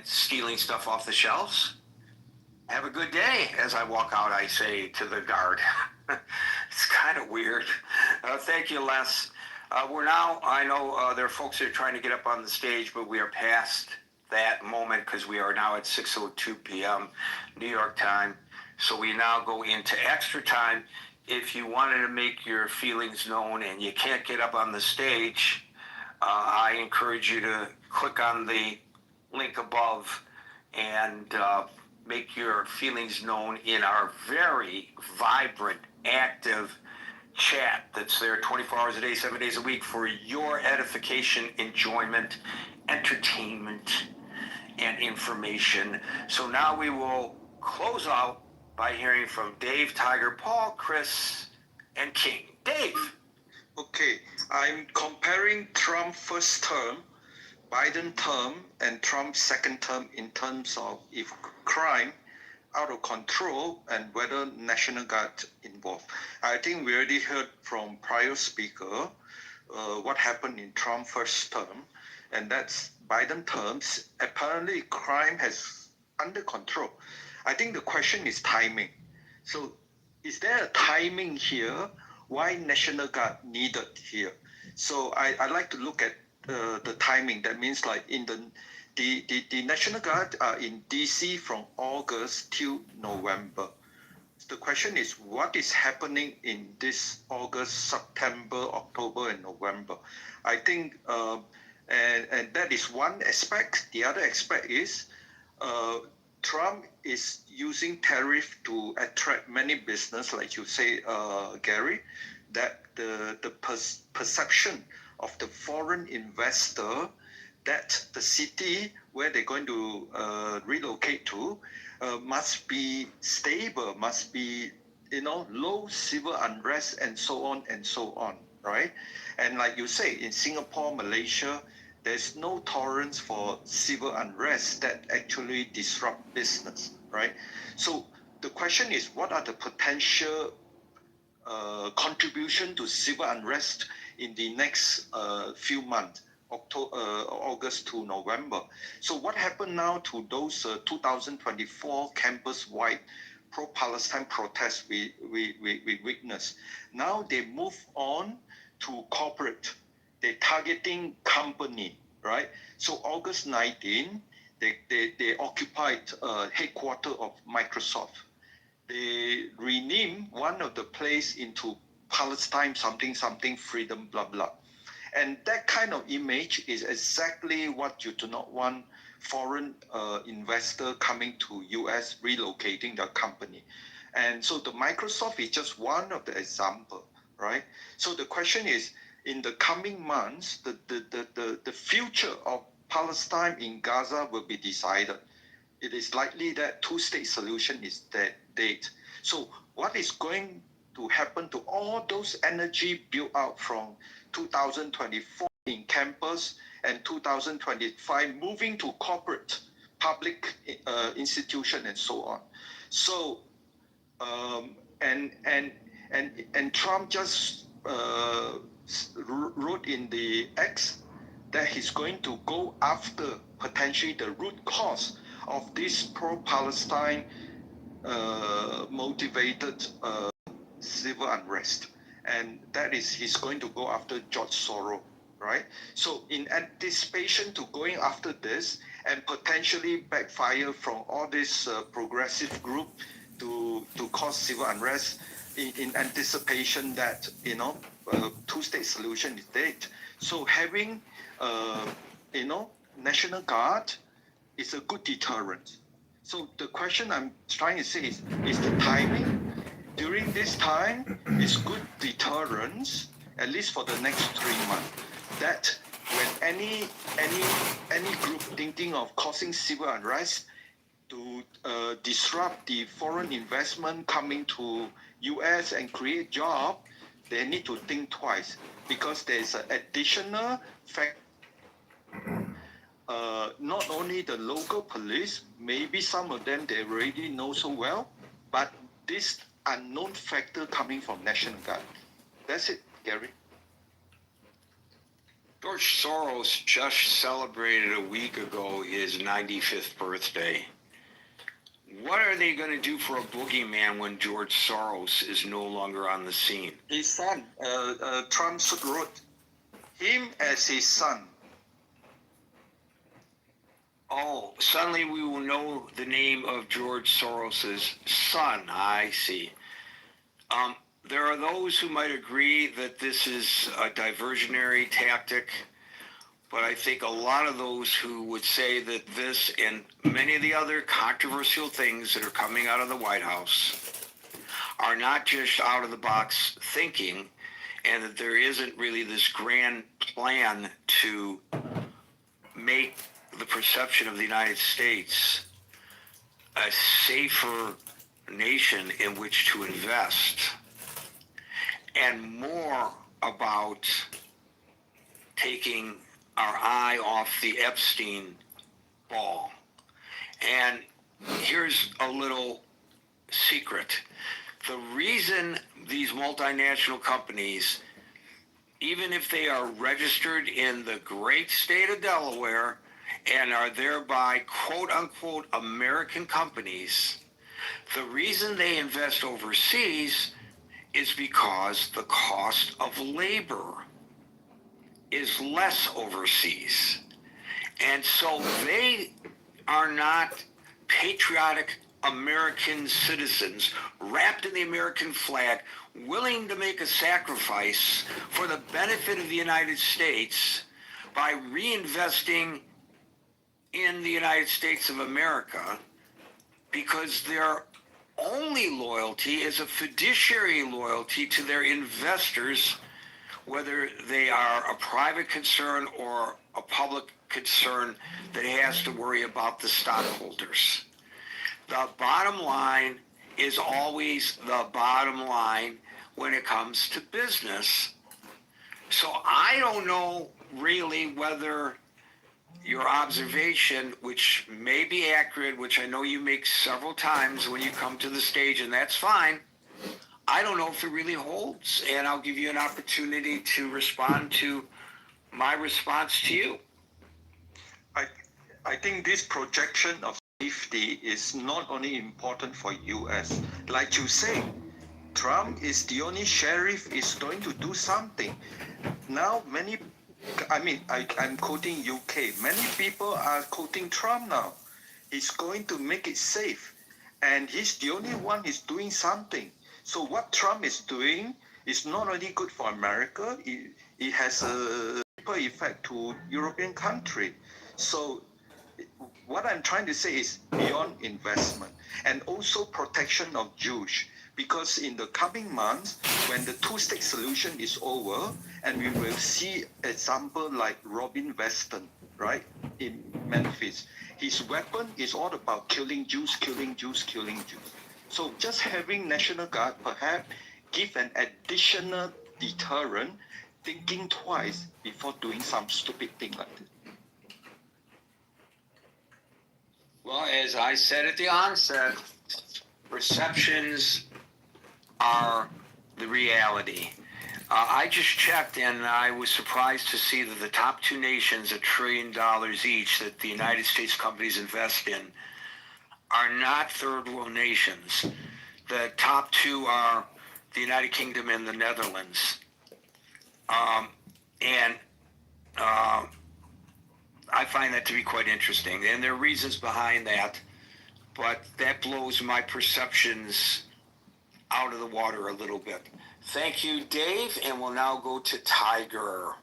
stealing stuff off the shelves. Have a good day. As I walk out, I say to the guard. It's kind of weird. Thank you, Les. I know there are folks that are trying to get up on the stage, but we are past that moment because we are now at 6:02 p.m. New York time. So we now go into extra time. If you wanted to make your feelings known and you can't get up on the stage, I encourage you to click on the link above and make your feelings known in our very vibrant, active chat that's there 24 hours a day, 7 days a week for your edification, enjoyment, entertainment, and information. So now we will close out by hearing from Dave, Tiger, Paul, Chris, and King. Dave. Okay, I'm comparing Trump first term, Biden term, and Trump's second term in terms of if crime out of control and whether National Guard involved. I think we already heard from prior speaker what happened in Trump first term, and that's Biden terms. Apparently, crime has under control. I think the question is timing. So, is there a timing here? Why National Guard needed here? So I like to look at the timing. That means like in the National Guard are in DC from August till November. The question is what is happening in this August, September, October, and November? I think, and that is one aspect. The other aspect is Trump is using tariff to attract many business, like you say, Gary, that the perception of the foreign investor that the city where they're going to relocate to must be stable, must be, low civil unrest and so on, right? And like you say, in Singapore, Malaysia, there's no tolerance for civil unrest that actually disrupt business, right? So the question is, what are the potential contribution to civil unrest in the next few months, August to November? So what happened now to those 2024 campus-wide pro-Palestine protests we witnessed? Now they move on to corporate. They're targeting company, right? So August 19, they occupied headquarters of Microsoft. They renamed one of the place into Palestine something freedom, blah, blah. And that kind of image is exactly what you do not want foreign investor coming to US relocating their company. And so the Microsoft is just one of the example, right? So the question is, in the coming months, the future of Palestine in Gaza will be decided. It is likely that two-state solution is that date. So what is going to happen to all those energy built out from 2024 in campus and 2025 moving to corporate, public institution and so on? So and and Trump just wrote in the X that he's going to go after potentially the root cause of this pro-Palestine motivated civil unrest, and that is he's going to go after George Soros, right? So in anticipation to going after this and potentially backfire from all this progressive group to cause civil unrest, in anticipation that two-state solution is dead. So having National Guard is a good deterrent. So the question I'm trying to say is the timing during this time is good deterrence, at least for the next 3 months. That when any group thinking of causing civil unrest to disrupt the foreign investment coming to US and create job, they need to think twice, because there's an additional fact. Not only the local police, maybe some of them they already know so well, but this unknown factor coming from National Guard. That's it, Gary. George Soros just celebrated a week ago his 95th birthday. What are they going to do for a boogeyman when George Soros is no longer on the scene? His son, Trump wrote him as his son. Oh, suddenly we will know the name of George Soros's son. I see. There are those who might agree that this is a diversionary tactic, but I think a lot of those who would say that this and many of the other controversial things that are coming out of the White House are not just out of the box thinking, and that there isn't really this grand plan to make the perception of the United States a safer nation in which to invest, and more about taking our eye off the Epstein ball. And here's a little secret. The reason these multinational companies, even if they are registered in the great state of Delaware and are thereby quote-unquote American companies, the reason they invest overseas is because the cost of labor is less overseas. And so they are not patriotic American citizens wrapped in the American flag, willing to make a sacrifice for the benefit of the United States by reinvesting in the United States of America, because their only loyalty is a fiduciary loyalty to their investors, whether they are a private concern or a public concern that has to worry about the stockholders. The bottom line is always the bottom line when it comes to business. So I don't know really whether your observation, which may be accurate, which I know you make several times when you come to the stage, and that's fine, I don't know if it really holds. And I'll give you an opportunity to respond to my response to you. I think this projection of safety is not only important for US. Like you say, Trump is the only sheriff is going to do something. Now I'm quoting UK. Many people are quoting Trump now. He's going to make it safe. And he's the only one who's doing something. So what Trump is doing is not only good for America, it has a ripple effect to European country. So what I'm trying to say is beyond investment and also protection of Jews. Because in the coming months, when the two-state solution is over, and we will see example like Robin Weston, right, in Memphis, his weapon is all about killing Jews, killing Jews, killing Jews. So just having National Guard perhaps give an additional deterrent, thinking twice before doing some stupid thing like this. Well, as I said at the onset, perceptions are the reality. I just checked, and I was surprised to see that the top two nations, $1 trillion each, that the United States companies invest in, are not third world nations. The top two are the United Kingdom and the Netherlands. And I find that to be quite interesting. And there are reasons behind that, but that blows my perceptions out of the water a little bit. Thank you, Dave, and we'll now go to Tiger.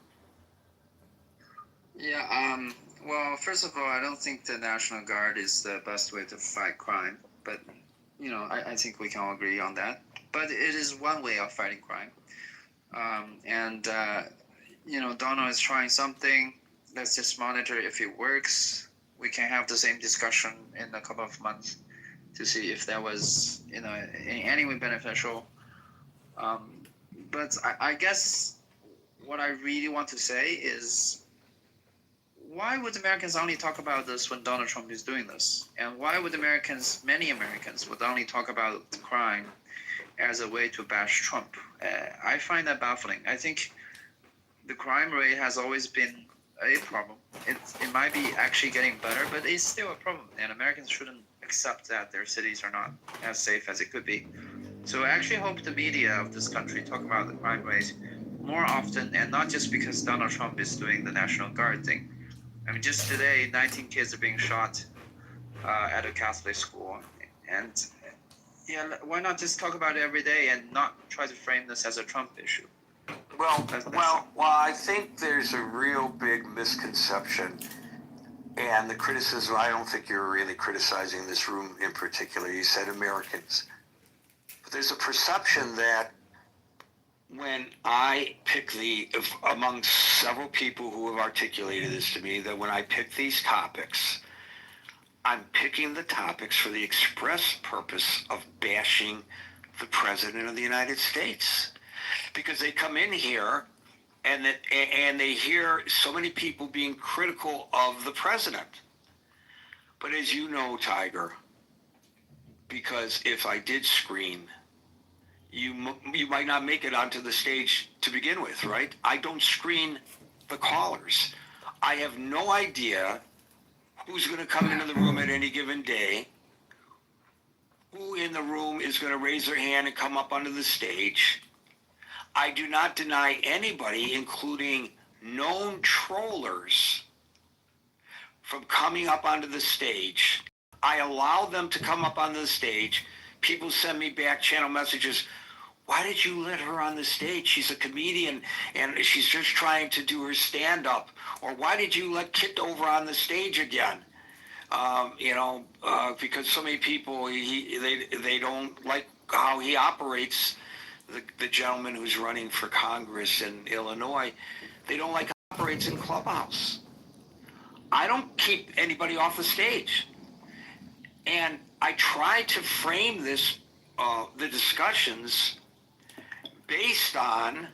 Yeah, well, first of all, I don't think the National Guard is the best way to fight crime, but, I think we can all agree on that. But it is one way of fighting crime. Donald is trying something. Let's just monitor if it works. We can have the same discussion in a couple of months to see if that was, in any way beneficial. But I guess what I really want to say is, why would Americans only talk about this when Donald Trump is doing this? And why would many Americans would only talk about crime as a way to bash Trump? I find that baffling. I think the crime rate has always been a problem. It might be actually getting better, but it's still a problem. And Americans shouldn't accept that their cities are not as safe as it could be. So I actually hope the media of this country talk about the crime rate more often, and not just because Donald Trump is doing the National Guard thing. I mean, just today, 19 kids are being shot at a Catholic school. And why not just talk about it every day and not try to frame this as a Trump issue? Well, I think there's a real big misconception, and the criticism, I don't think you're really criticizing this room in particular. You said Americans. But there's a perception that when I pick among several people who have articulated this to me, that when I pick these topics, I'm picking the topics for the express purpose of bashing the President of the United States. Because they come in here and they hear so many people being critical of the president. But as you know, Tiger, because if I did screen, you might not make it onto the stage to begin with, right? I don't screen the callers. I have no idea who's going to come into the room at any given day, who in the room is going to raise their hand and come up onto the stage. I do not deny anybody, including known trollers, from coming up onto the stage. I allow them to come up onto the stage. People send me back channel messages. Why did you let her on the stage? She's a comedian and she's just trying to do her stand-up. Or why did you let Kitover on the stage again? Because so many people, they don't like how he operates. The gentleman who's running for Congress in Illinois, they don't like how he operates in Clubhouse. I don't keep anybody off the stage. And I try to frame this, the discussions based on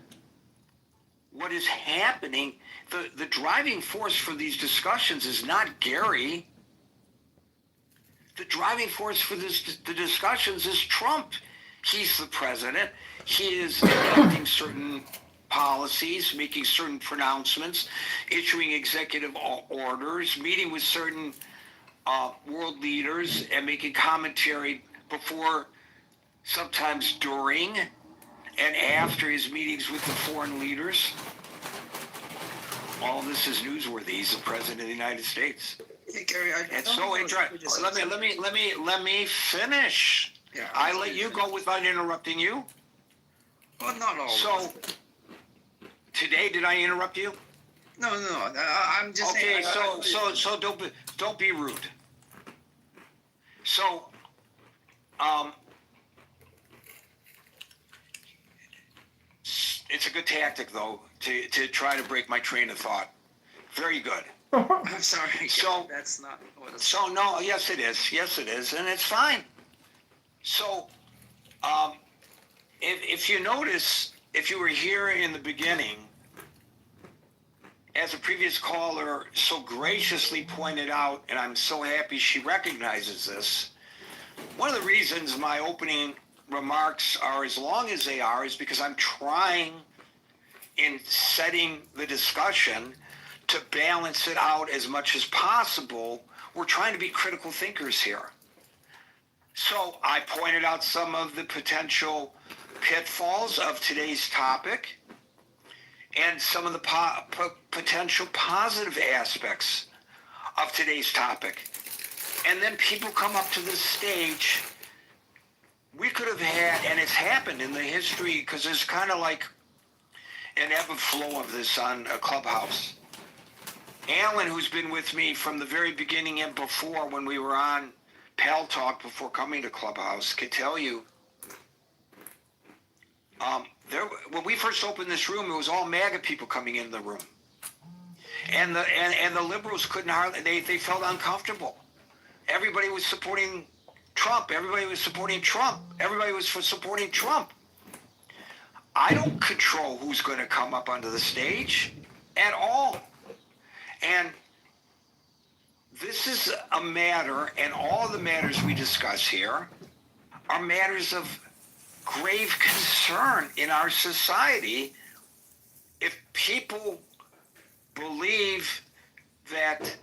what is happening. The driving force for these discussions is not Gary. The driving force for the discussions is Trump. He's the president. He is enacting certain policies, making certain pronouncements, issuing executive orders, meeting with certain world leaders, and making commentary before, sometimes during, and after his meetings with the foreign leaders. All this is newsworthy. He's the president of the United States. Hey, Gary, It's so interesting. Let me finish. Yeah, I let you go without interrupting you. Well, not all. So, today, did I interrupt you? No. I'm just okay, saying. So don't be rude. So, it's a good tactic though to try to break my train of thought. Very good. I'm sorry. So that's not what it's. So no, yes it is, and it's fine. So, if you notice, if you were here in the beginning, as a previous caller so graciously pointed out, and I'm so happy she recognizes this, one of the reasons my opening remarks are as long as they are is because I'm trying, in setting the discussion, to balance it out as much as possible. We're trying to be critical thinkers here. So I pointed out some of the potential pitfalls of today's topic and some of the potential positive aspects of today's topic. And then people come up to the stage. We could have had, and it's happened in the history, because there's kind of like an ebb and flow of this on a Clubhouse. Alan, who's been with me from the very beginning and before, when we were on Pal Talk before coming to Clubhouse, could tell you, when we first opened this room, it was all MAGA people coming in the room. And the liberals couldn't hardly, they felt uncomfortable. Everybody was supporting Trump. Everybody was supporting Trump. Everybody was supporting Trump. I don't control who's going to come up onto the stage at all. And this is a matter, and all the matters we discuss here are matters of grave concern in our society. If people believe that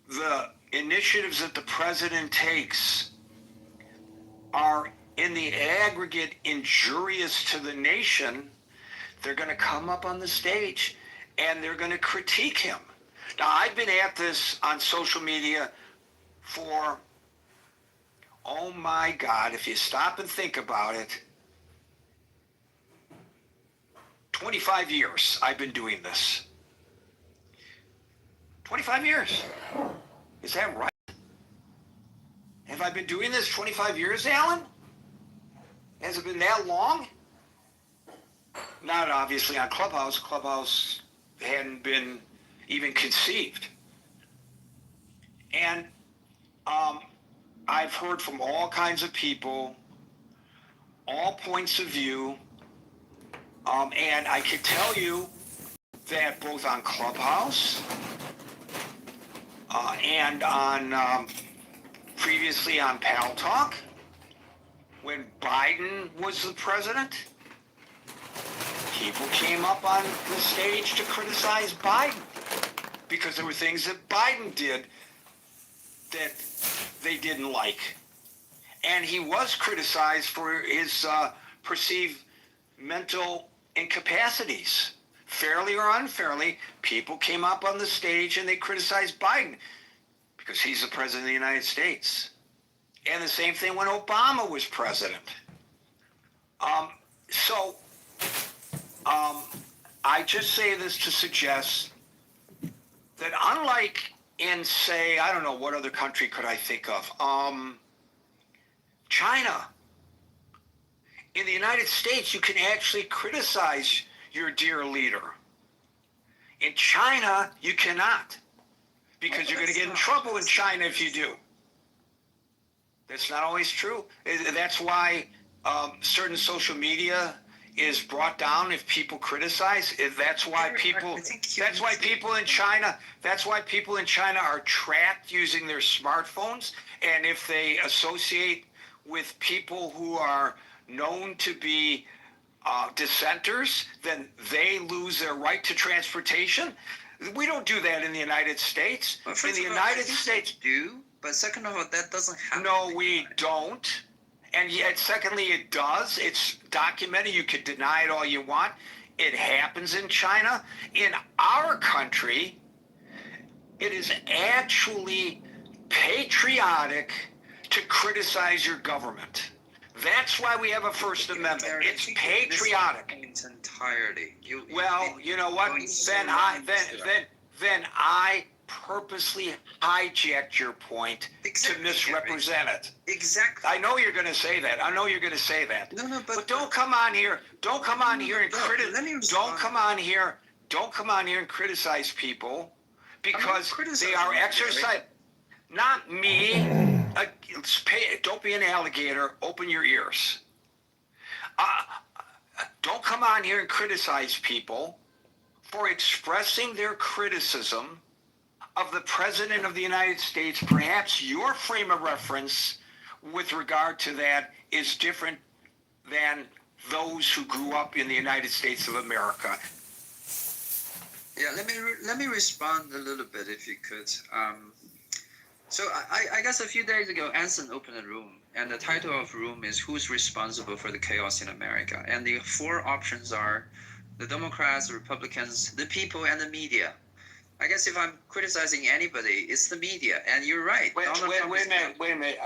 the initiatives that the president takes are in the aggregate injurious to the nation, they're going to come up on the stage and they're going to critique him. Now, I've been at this on social media for, oh my God, if you stop and think about it, 25 years I've been doing this. 25 years. Is that right? Have I been doing this 25 years, Alan? Has it been that long? Not obviously on Clubhouse. Clubhouse hadn't been even conceived. And I've heard from all kinds of people, all points of view, and I can tell you that both on Clubhouse and on previously on Pal Talk, when Biden was the president, people came up on the stage to criticize Biden because there were things that Biden did that they didn't like. And he was criticized for his perceived mental incapacities. Fairly or unfairly, people came up on the stage and they criticized Biden because he's the president of the United States. And the same thing when Obama was president. I just say this to suggest that unlike in, say, I don't know, what other country could I think of? China. In the United States, you can actually criticize your dear leader. In China, you cannot, because you're going to get in trouble in China if you do. That's not always true. That's why certain social media is brought down if people criticize. That's why people in China are tracked using their smartphones. And if they associate with people who are known to be dissenters, then they lose their right to transportation. We don't do that in the United States. In the United States, do. But second of all, that doesn't happen. No, we don't. And yet, secondly, it does. It's documented. You can deny it all you want. It happens in China. In our country, it is actually patriotic to criticize your government. That's why we have a First Amendment. It's patriotic. Its entirety. Well, you know what? Then I purposely hijacked your point to misrepresent it. Exactly. I know you're going to say that. No, but don't come on here. Don't come on here and criticize. Don't come on here and criticize people because they are exercising. Not me. Don't be an alligator. Open your ears. Don't come on here and criticize people for expressing their criticism of the President of the United States. Perhaps your frame of reference with regard to that is different than those who grew up in the United States of America. Yeah, let me respond a little bit if you could. So I guess a few days ago, Anson opened a room, and the title of room is "Who's Responsible for the Chaos in America?" And the four options are the Democrats, the Republicans, the people, and the media. I guess if I'm criticizing anybody, it's the media. And you're right. Wait a minute.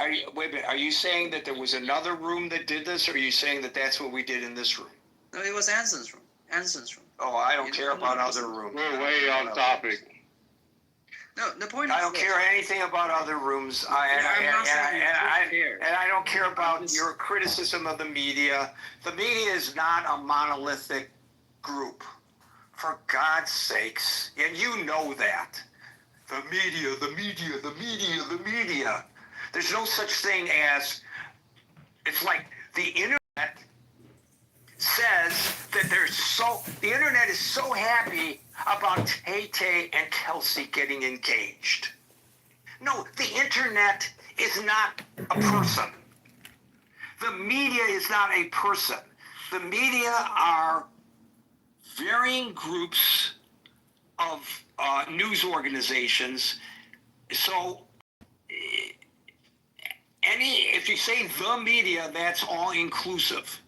Are you saying that there was another room that did this, or are you saying that that's what we did in this room? No, it was Anson's room. Anson's room. Oh, I don't care about other rooms. We're way off topic. No, the point I is don't this. care anything about other rooms, and I don't care about your criticism of the media. The media is not a monolithic group, for God's sakes, and you know that. The media, the media, the media, the media. There's no such thing as, it's like the internet says that the internet is so happy about Tay-Tay and Kelsey getting engaged. No, the internet is not a person. The media is not a person. The media are varying groups of news organizations. So if you say the media, that's all inclusive.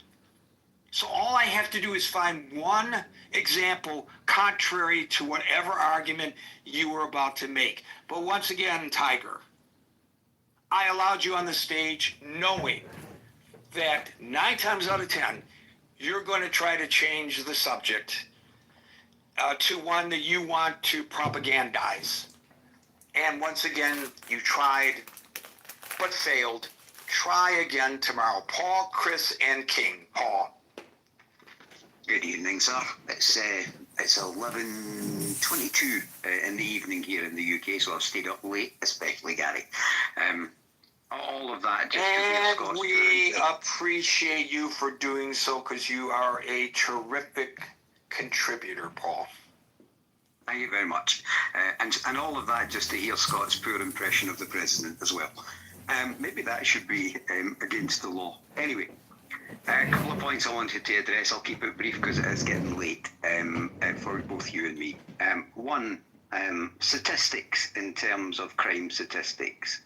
So all I have to do is find one example contrary to whatever argument you were about to make. But once again, Tiger, I allowed you on the stage knowing that 9 times out of 10, you're going to try to change the subject to one that you want to propagandize. And once again, you tried, but failed. Try again tomorrow. Paul, Chris, and King. Paul. Good evening, sir. It's 11:22 in the evening here in the UK, so I've stayed up late, especially Gary. All of that just to hear And Scott's we view. appreciate you for doing so, because you are a terrific contributor, Paul. Thank you very much. And all of that just to hear Scott's poor impression of the president as well. Maybe that should be against the law. Anyway. A couple of points I wanted to address. I'll keep it brief because it is getting late for both you and me. One, statistics in terms of crime statistics.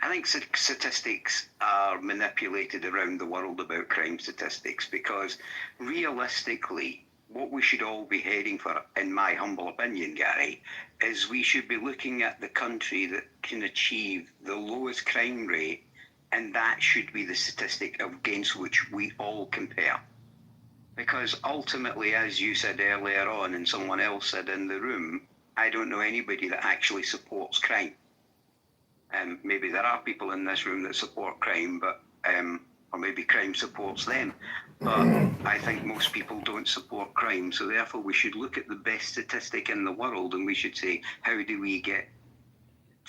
I think statistics are manipulated around the world about crime statistics because realistically, what we should all be heading for, in my humble opinion, Gary, is we should be looking at the country that can achieve the lowest crime rate, and that should be the statistic against which we all compare. Because ultimately, as you said earlier on, and someone else said in the room, I don't know anybody that actually supports crime. Maybe there are people in this room that support crime, but or maybe crime supports them. But I think most people don't support crime, so therefore we should look at the best statistic in the world, and we should say, how do we get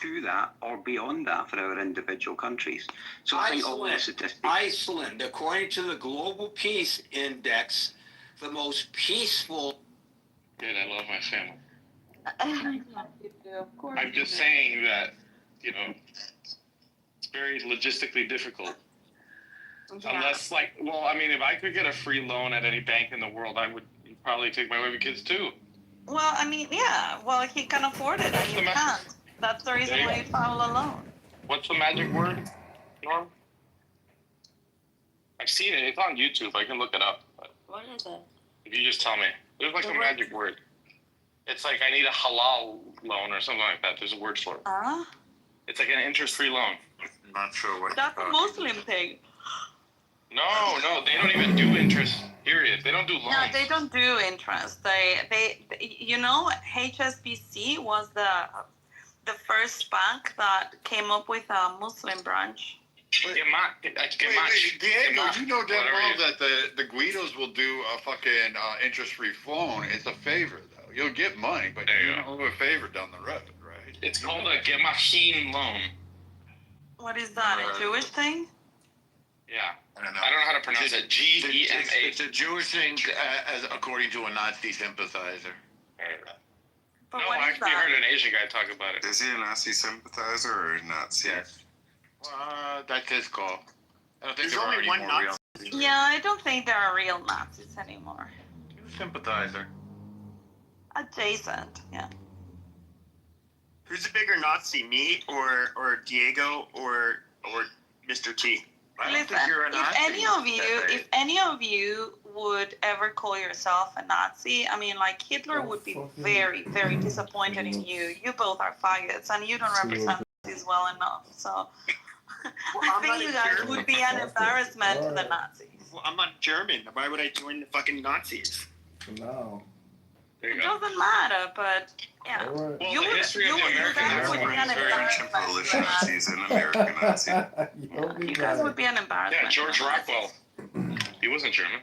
to that or beyond that for our individual countries? So I think all the statistics. Iceland, according to the Global Peace Index, the most peaceful. Good, I love my family. Of course. I'm just saying that, it's very logistically difficult. Yeah. Unless, if I could get a free loan at any bank in the world, I would probably take my women kids too. Well, yeah. Well, he can afford it, and you can't. That's the reason why you file a loan. What's the magic word, Norm? I've seen it. It's on YouTube. I can look it up. What is it? If you just tell me. There's a magic word. It's like I need a halal loan or something like that. There's a word for it. It's like an interest-free loan. I'm not sure what. That's a Muslim thing. No, they don't even do interest. Period. They don't do loans. No, they don't do interest. They HSBC was the first bank that came up with a Muslim branch. Diego, you know damn well that the Guidos will do a fucking interest-free loan. It's a favor, though. You'll get money, but you don't owe a favor down the road, right? It's called a Gemachin loan. What is that? A Jewish thing? Yeah. I don't know how to pronounce it. GEMA. It's a Jewish thing, as according to a Nazi sympathizer. But No, what I is actually that? heard an Asian guy talk about it. Is he a Nazi sympathizer or Nazi? Yes. That's his call. I don't think There's there are only any one more Nazi. real. Yeah, I don't think there are real Nazis anymore. He's a sympathizer. Adjacent, yeah. Who's a bigger Nazi, me or Diego or Mr. T? I don't Listen, think you're a if Nazi. if any of you would ever call yourself a Nazi, I mean, like Hitler would be very, very disappointed in you. You both are faggots, and you don't represent Nazis well enough. So I think you guys would be an embarrassment to the Nazis. Well, I'm not German. Why would I join the fucking Nazis? No. There you It go. doesn't matter, but yeah. Well, You the would- history of the you American guys would be government an is very embarrassment. Polish Nazis and American Nazis. You guys would be an embarrassment. Yeah, George to the Nazis. Rockwell. He wasn't German.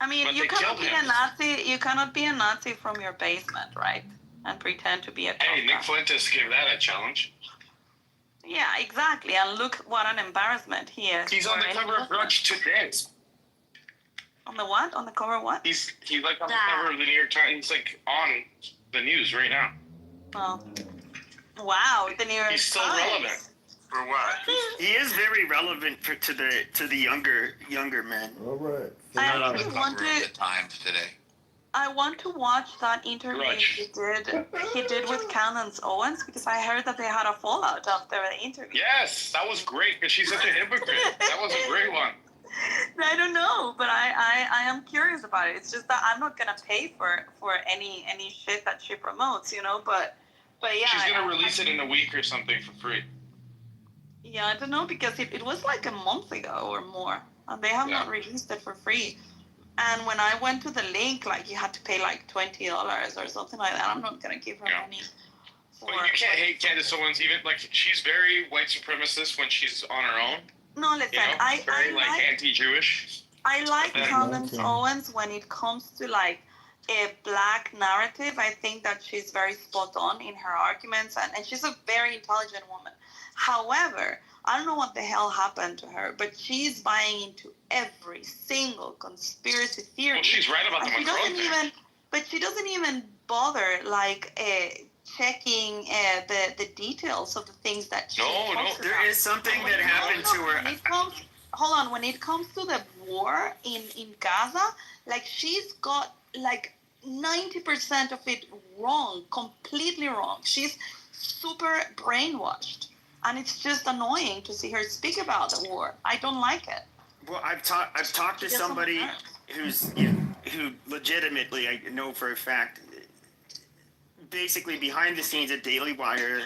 I mean, But you they cannot killed be him. a Nazi. You cannot be a Nazi from your basement, right? And pretend to be a. Hey, Nick tough guy. Fuentes gave that a challenge. Yeah, exactly. And look what an embarrassment he is. He's on for the any cover of Muslim. Grudge today. On the what? On the cover of what? He's like on the cover of the New York Times. He's like on the news right now. Oh. Wow, the New York He's still Times. relevant. For what? He is very relevant to the younger men. All right. I Not on the actually cover want of to. the Times today. I want to watch that interview Grudge. he did with Candace Owens because I heard that they had a fallout after the interview. Yes, that was great because she's such a hypocrite. That was a great one. I don't know, but I am curious about it. It's just that I'm not gonna pay for any shit that she promotes, you know. But yeah. She's gonna release it in a week or something for free. Yeah, I don't know because it was like a month ago or more, and they have not released it for free. And when I went to the link, like you had to pay like $20 or something like that. I'm not gonna give her money. But you can't hate Candace Owens even like she's very white supremacist when she's on her own. No, listen, You know, I very like anti-Jewish. I like Yeah. Candace Owens when it comes to like a black narrative. I think that she's very spot on in her arguments, and she's a very intelligent woman. However, I don't know what the hell happened to her, but she's buying into every single conspiracy theory. Well, she's right about the And she Macron doesn't thing. even, but she doesn't even bother like checking the details of the things that she talks There about. is something that happened to her. When it comes to the war in Gaza, like she's got like 90% of it wrong, completely wrong. She's super brainwashed, and it's just annoying to see her speak about the war. I don't like it. Well, I've talked to somebody who legitimately, I know for a fact, basically behind the scenes at Daily Wire,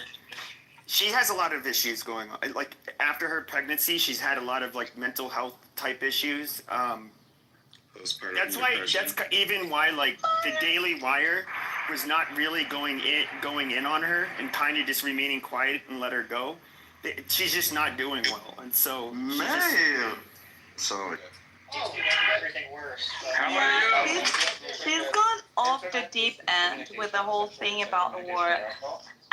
she has a lot of issues going on. Like after her pregnancy, she's had a lot of like mental health type issues. That's even why like the Daily Wire was not really going in on her and kind of just remaining quiet and let her go. She's just not doing well, and so Sorry. Everything worse. Yeah, she's gone off the deep end with the whole thing about the war.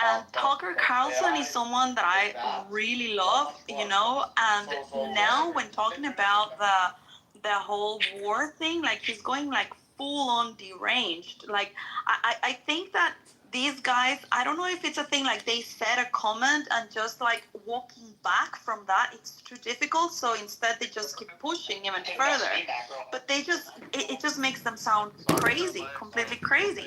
And Tucker Carlson is someone that I really love, you know. And now when talking about the whole war thing, like he's going like full on deranged. Like I think that these guys, I don't know if it's a thing like they said a comment and just like walking back from that, it's too difficult. So instead they just keep pushing even further. But they just, it just makes them sound crazy, completely crazy.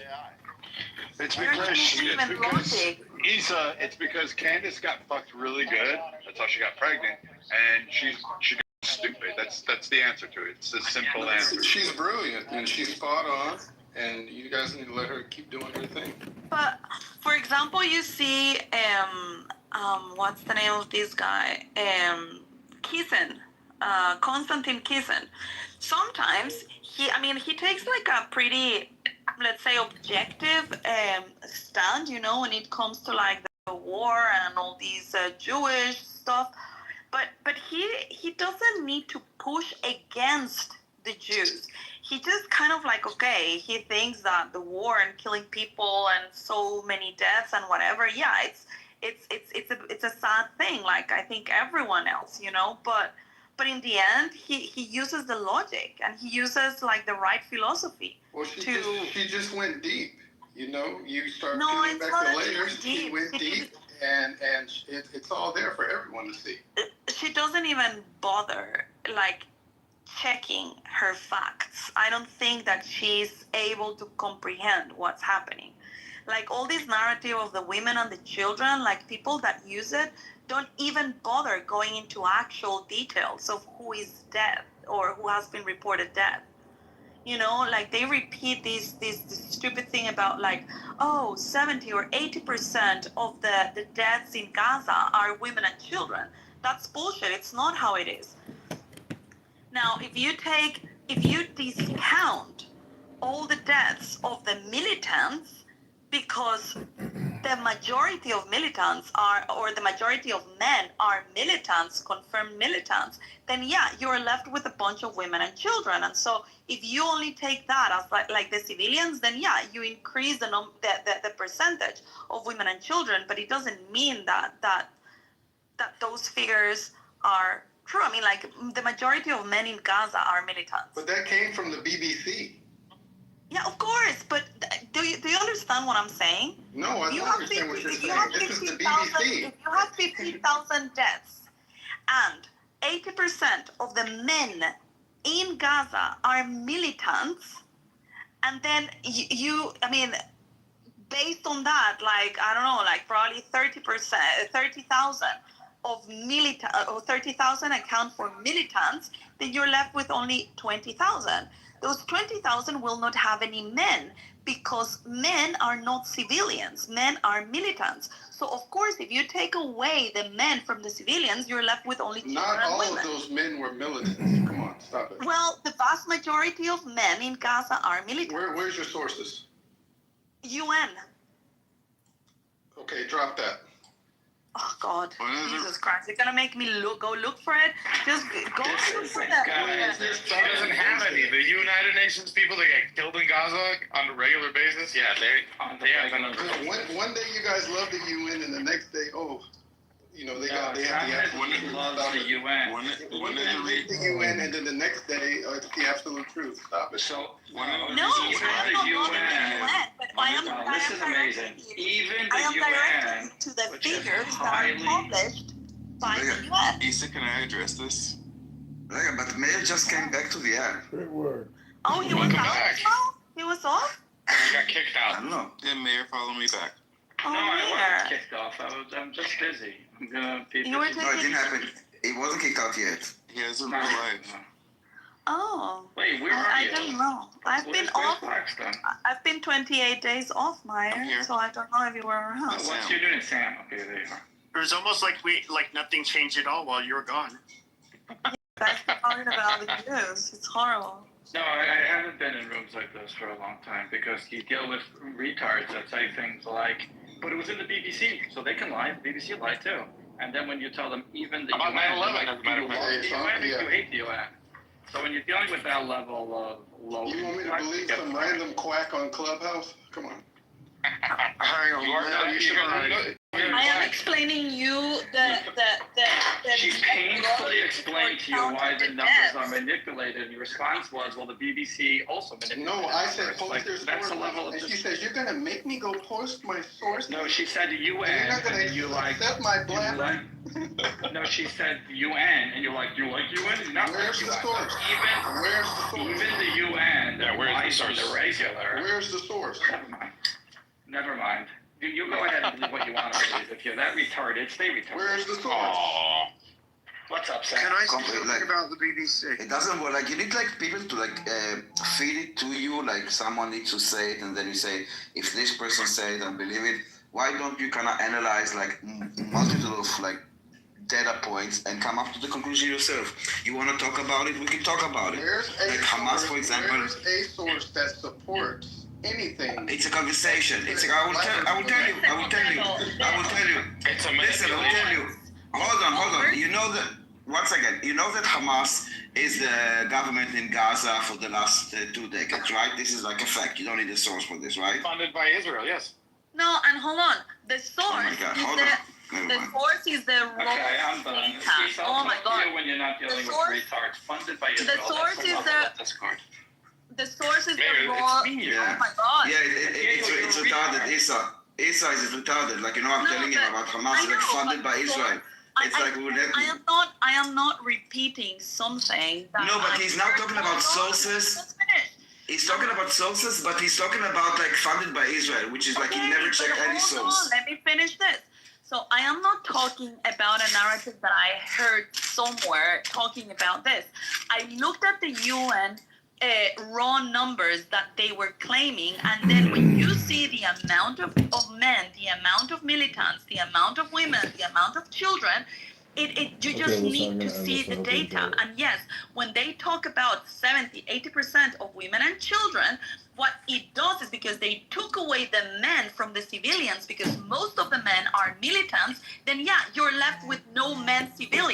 It's They're because, using even logic. it's because Candace got fucked really good. That's how she got pregnant, and she got stupid. That's the answer to it. It's a simple answer. She's brilliant and she's spot on, and you guys need to let her keep doing her thing. But for example, you see, what's the name of this guy? Kisin, Konstantin Kisin. Sometimes he takes like a pretty, let's say, objective stand, you know, when it comes to like the war and all these Jewish stuff. But he doesn't need to push against the Jews. He just kind of like, okay, he thinks that the war and killing people and so many deaths and whatever, yeah, it's a sad thing, like I think everyone else, you know, but in the end he uses the logic and he uses like the right philosophy. Well, she just went deep, you know. You start No, peeling it's back not the that she layers. went deep. She went deep. and it's all there for everyone to see. She doesn't even bother like checking her facts. I don't think that she's able to comprehend what's happening. Like all this narrative of the women and the children, like people that use it don't even bother going into actual details of who is dead or who has been reported dead. You know, like they repeat this stupid thing about like, oh, 70 or 80% of the deaths in Gaza are women and children. That's bullshit. It's not how it is. Now, if you discount all the deaths of the militants, because the majority of militants are, or the majority of men are militants, confirmed militants, then yeah, you're left with a bunch of women and children. And so if you only take that as like the civilians, then yeah, you increase the percentage of women and children, but it doesn't mean that those figures are true. I mean, like the majority of men in Gaza are militants. But that came from the BBC. Yeah, of course, but do you understand what I'm saying? No, I don't understand what you're saying. This is the BBC. If you have 50,000 deaths and 80% of the men in Gaza are militants, and then I mean, based on that, like, I don't know, like probably 30,000 of or 30,000 account for militants, then you're left with only 20,000. Those 20,000 will not have any men because men are not civilians. Men are militants. So of course, if you take away the men from the civilians, you're left with only children Not all and women. of those men were militants. Come on, stop it. Well, the vast majority of men in Gaza are militants. Where's your sources? UN. Okay, drop that. Oh God, Jesus Christ! You're gonna make me go look for it. Just go look for that. Guys, she doesn't have any. The United Nations people that get killed in Gaza on a regular basis, yeah, they have the numbers. One day you guys love the UN, and the next day, they have the absolute loves the UN. One day you hate the UN, and then the next day it's the absolute truth. Stop it. So No, I don't know the UN, but This is amazing. Even I am the UN, directing to the figures that are published by the UN. Issa, can I address this? Yeah, but Mayor just came back to the air. Great word. Oh, he was off? He was off? He got kicked out. I don't know. Yeah, Mayor, follow me back. Oh, no, I Mayor. wasn't kicked off. I'm just busy. I'm gonna be You were busy. No, it didn't happen. He wasn't kicked out yet. He has a real life. Oh. Wait, where are I you? don't know. I've been off. I've been 28 days off, Meyer, so I don't know if you were around. What's you doing, Sam? Okay, there you are. It was almost like nothing changed at all while you were gone. Guys are talking about the news. It's horrible. No, I haven't been in rooms like this for a long time because you deal with retards that say things like, but it was in the BBC, so they can lie. The BBC lied too. And then when you tell them even the About UN, 9/11, like, as a matter of fact. you hate the UN. So when you're dealing with that level of low... You want me to believe some random quack on Clubhouse? Come on. Hang on, I am explaining you the She painfully explained to you why the numbers are manipulated, and your response was, well, the BBC also manipulated. No, I said post their that's the source, level of and she says, you're going to make me go post my source? No, she said UN, and you're not going to accept my blabber? No, she said UN, and you're like, you like UN? Not Where's like the UN. source? Where's the source? Even the UN, Yeah, where's the lies on source? the regular. Where's the source? Never mind. You go ahead and believe what you want to believe. If you're that retarded, stay retarded. Where's the source? Aww. What's up, Sam? Can I say Completely, something about the BBC? It doesn't work. Like you need like people to feed it to you. Like someone needs to say it, and then you say, if this person say it and believe it, why don't you kind of analyze like multitude of like data points and come up to the conclusion yourself? You want to talk about it? We can talk about it. Where's Like Hamas, for example. Where's a source that supports anything? It's a conversation. It's like I will tell you. It's a Listen, I will tell you. Hold on. You know that, once again, you know that Hamas is the government in Gaza for the last 2 decades, right? This is like a fact. You don't need a source for this, right? Funded by Israel, yes. No, and hold on. The source God, is hold the on. the source is the raw Okay, I'm done. data. Oh my God. When you're not dealing with source- retards funded by the Israel. source that's the is level the- of Discord. The source is Mayor, the raw. it's me. Oh my God. Yeah, it's retarded. Israel is retarded. Like, you know, I'm telling him about Hamas, like funded by Israel. It's like we would have. I am not repeating something. That No, but he's now talking about sources. He's talking about sources, but he's talking about like funded by Israel, which is like he never checked any source. Let me finish this. So I am not talking about a narrative that I heard somewhere talking about this. I looked at the UN raw numbers that they were claiming, and then when you see the amount of men, the amount of militants, the amount of women, the amount of children, you just need to see the data. And yes, when they talk about 70-80% of women and children, what it does is because they took away the men from the civilians, because most of the men are militants, then yeah, you're left with no men civilians.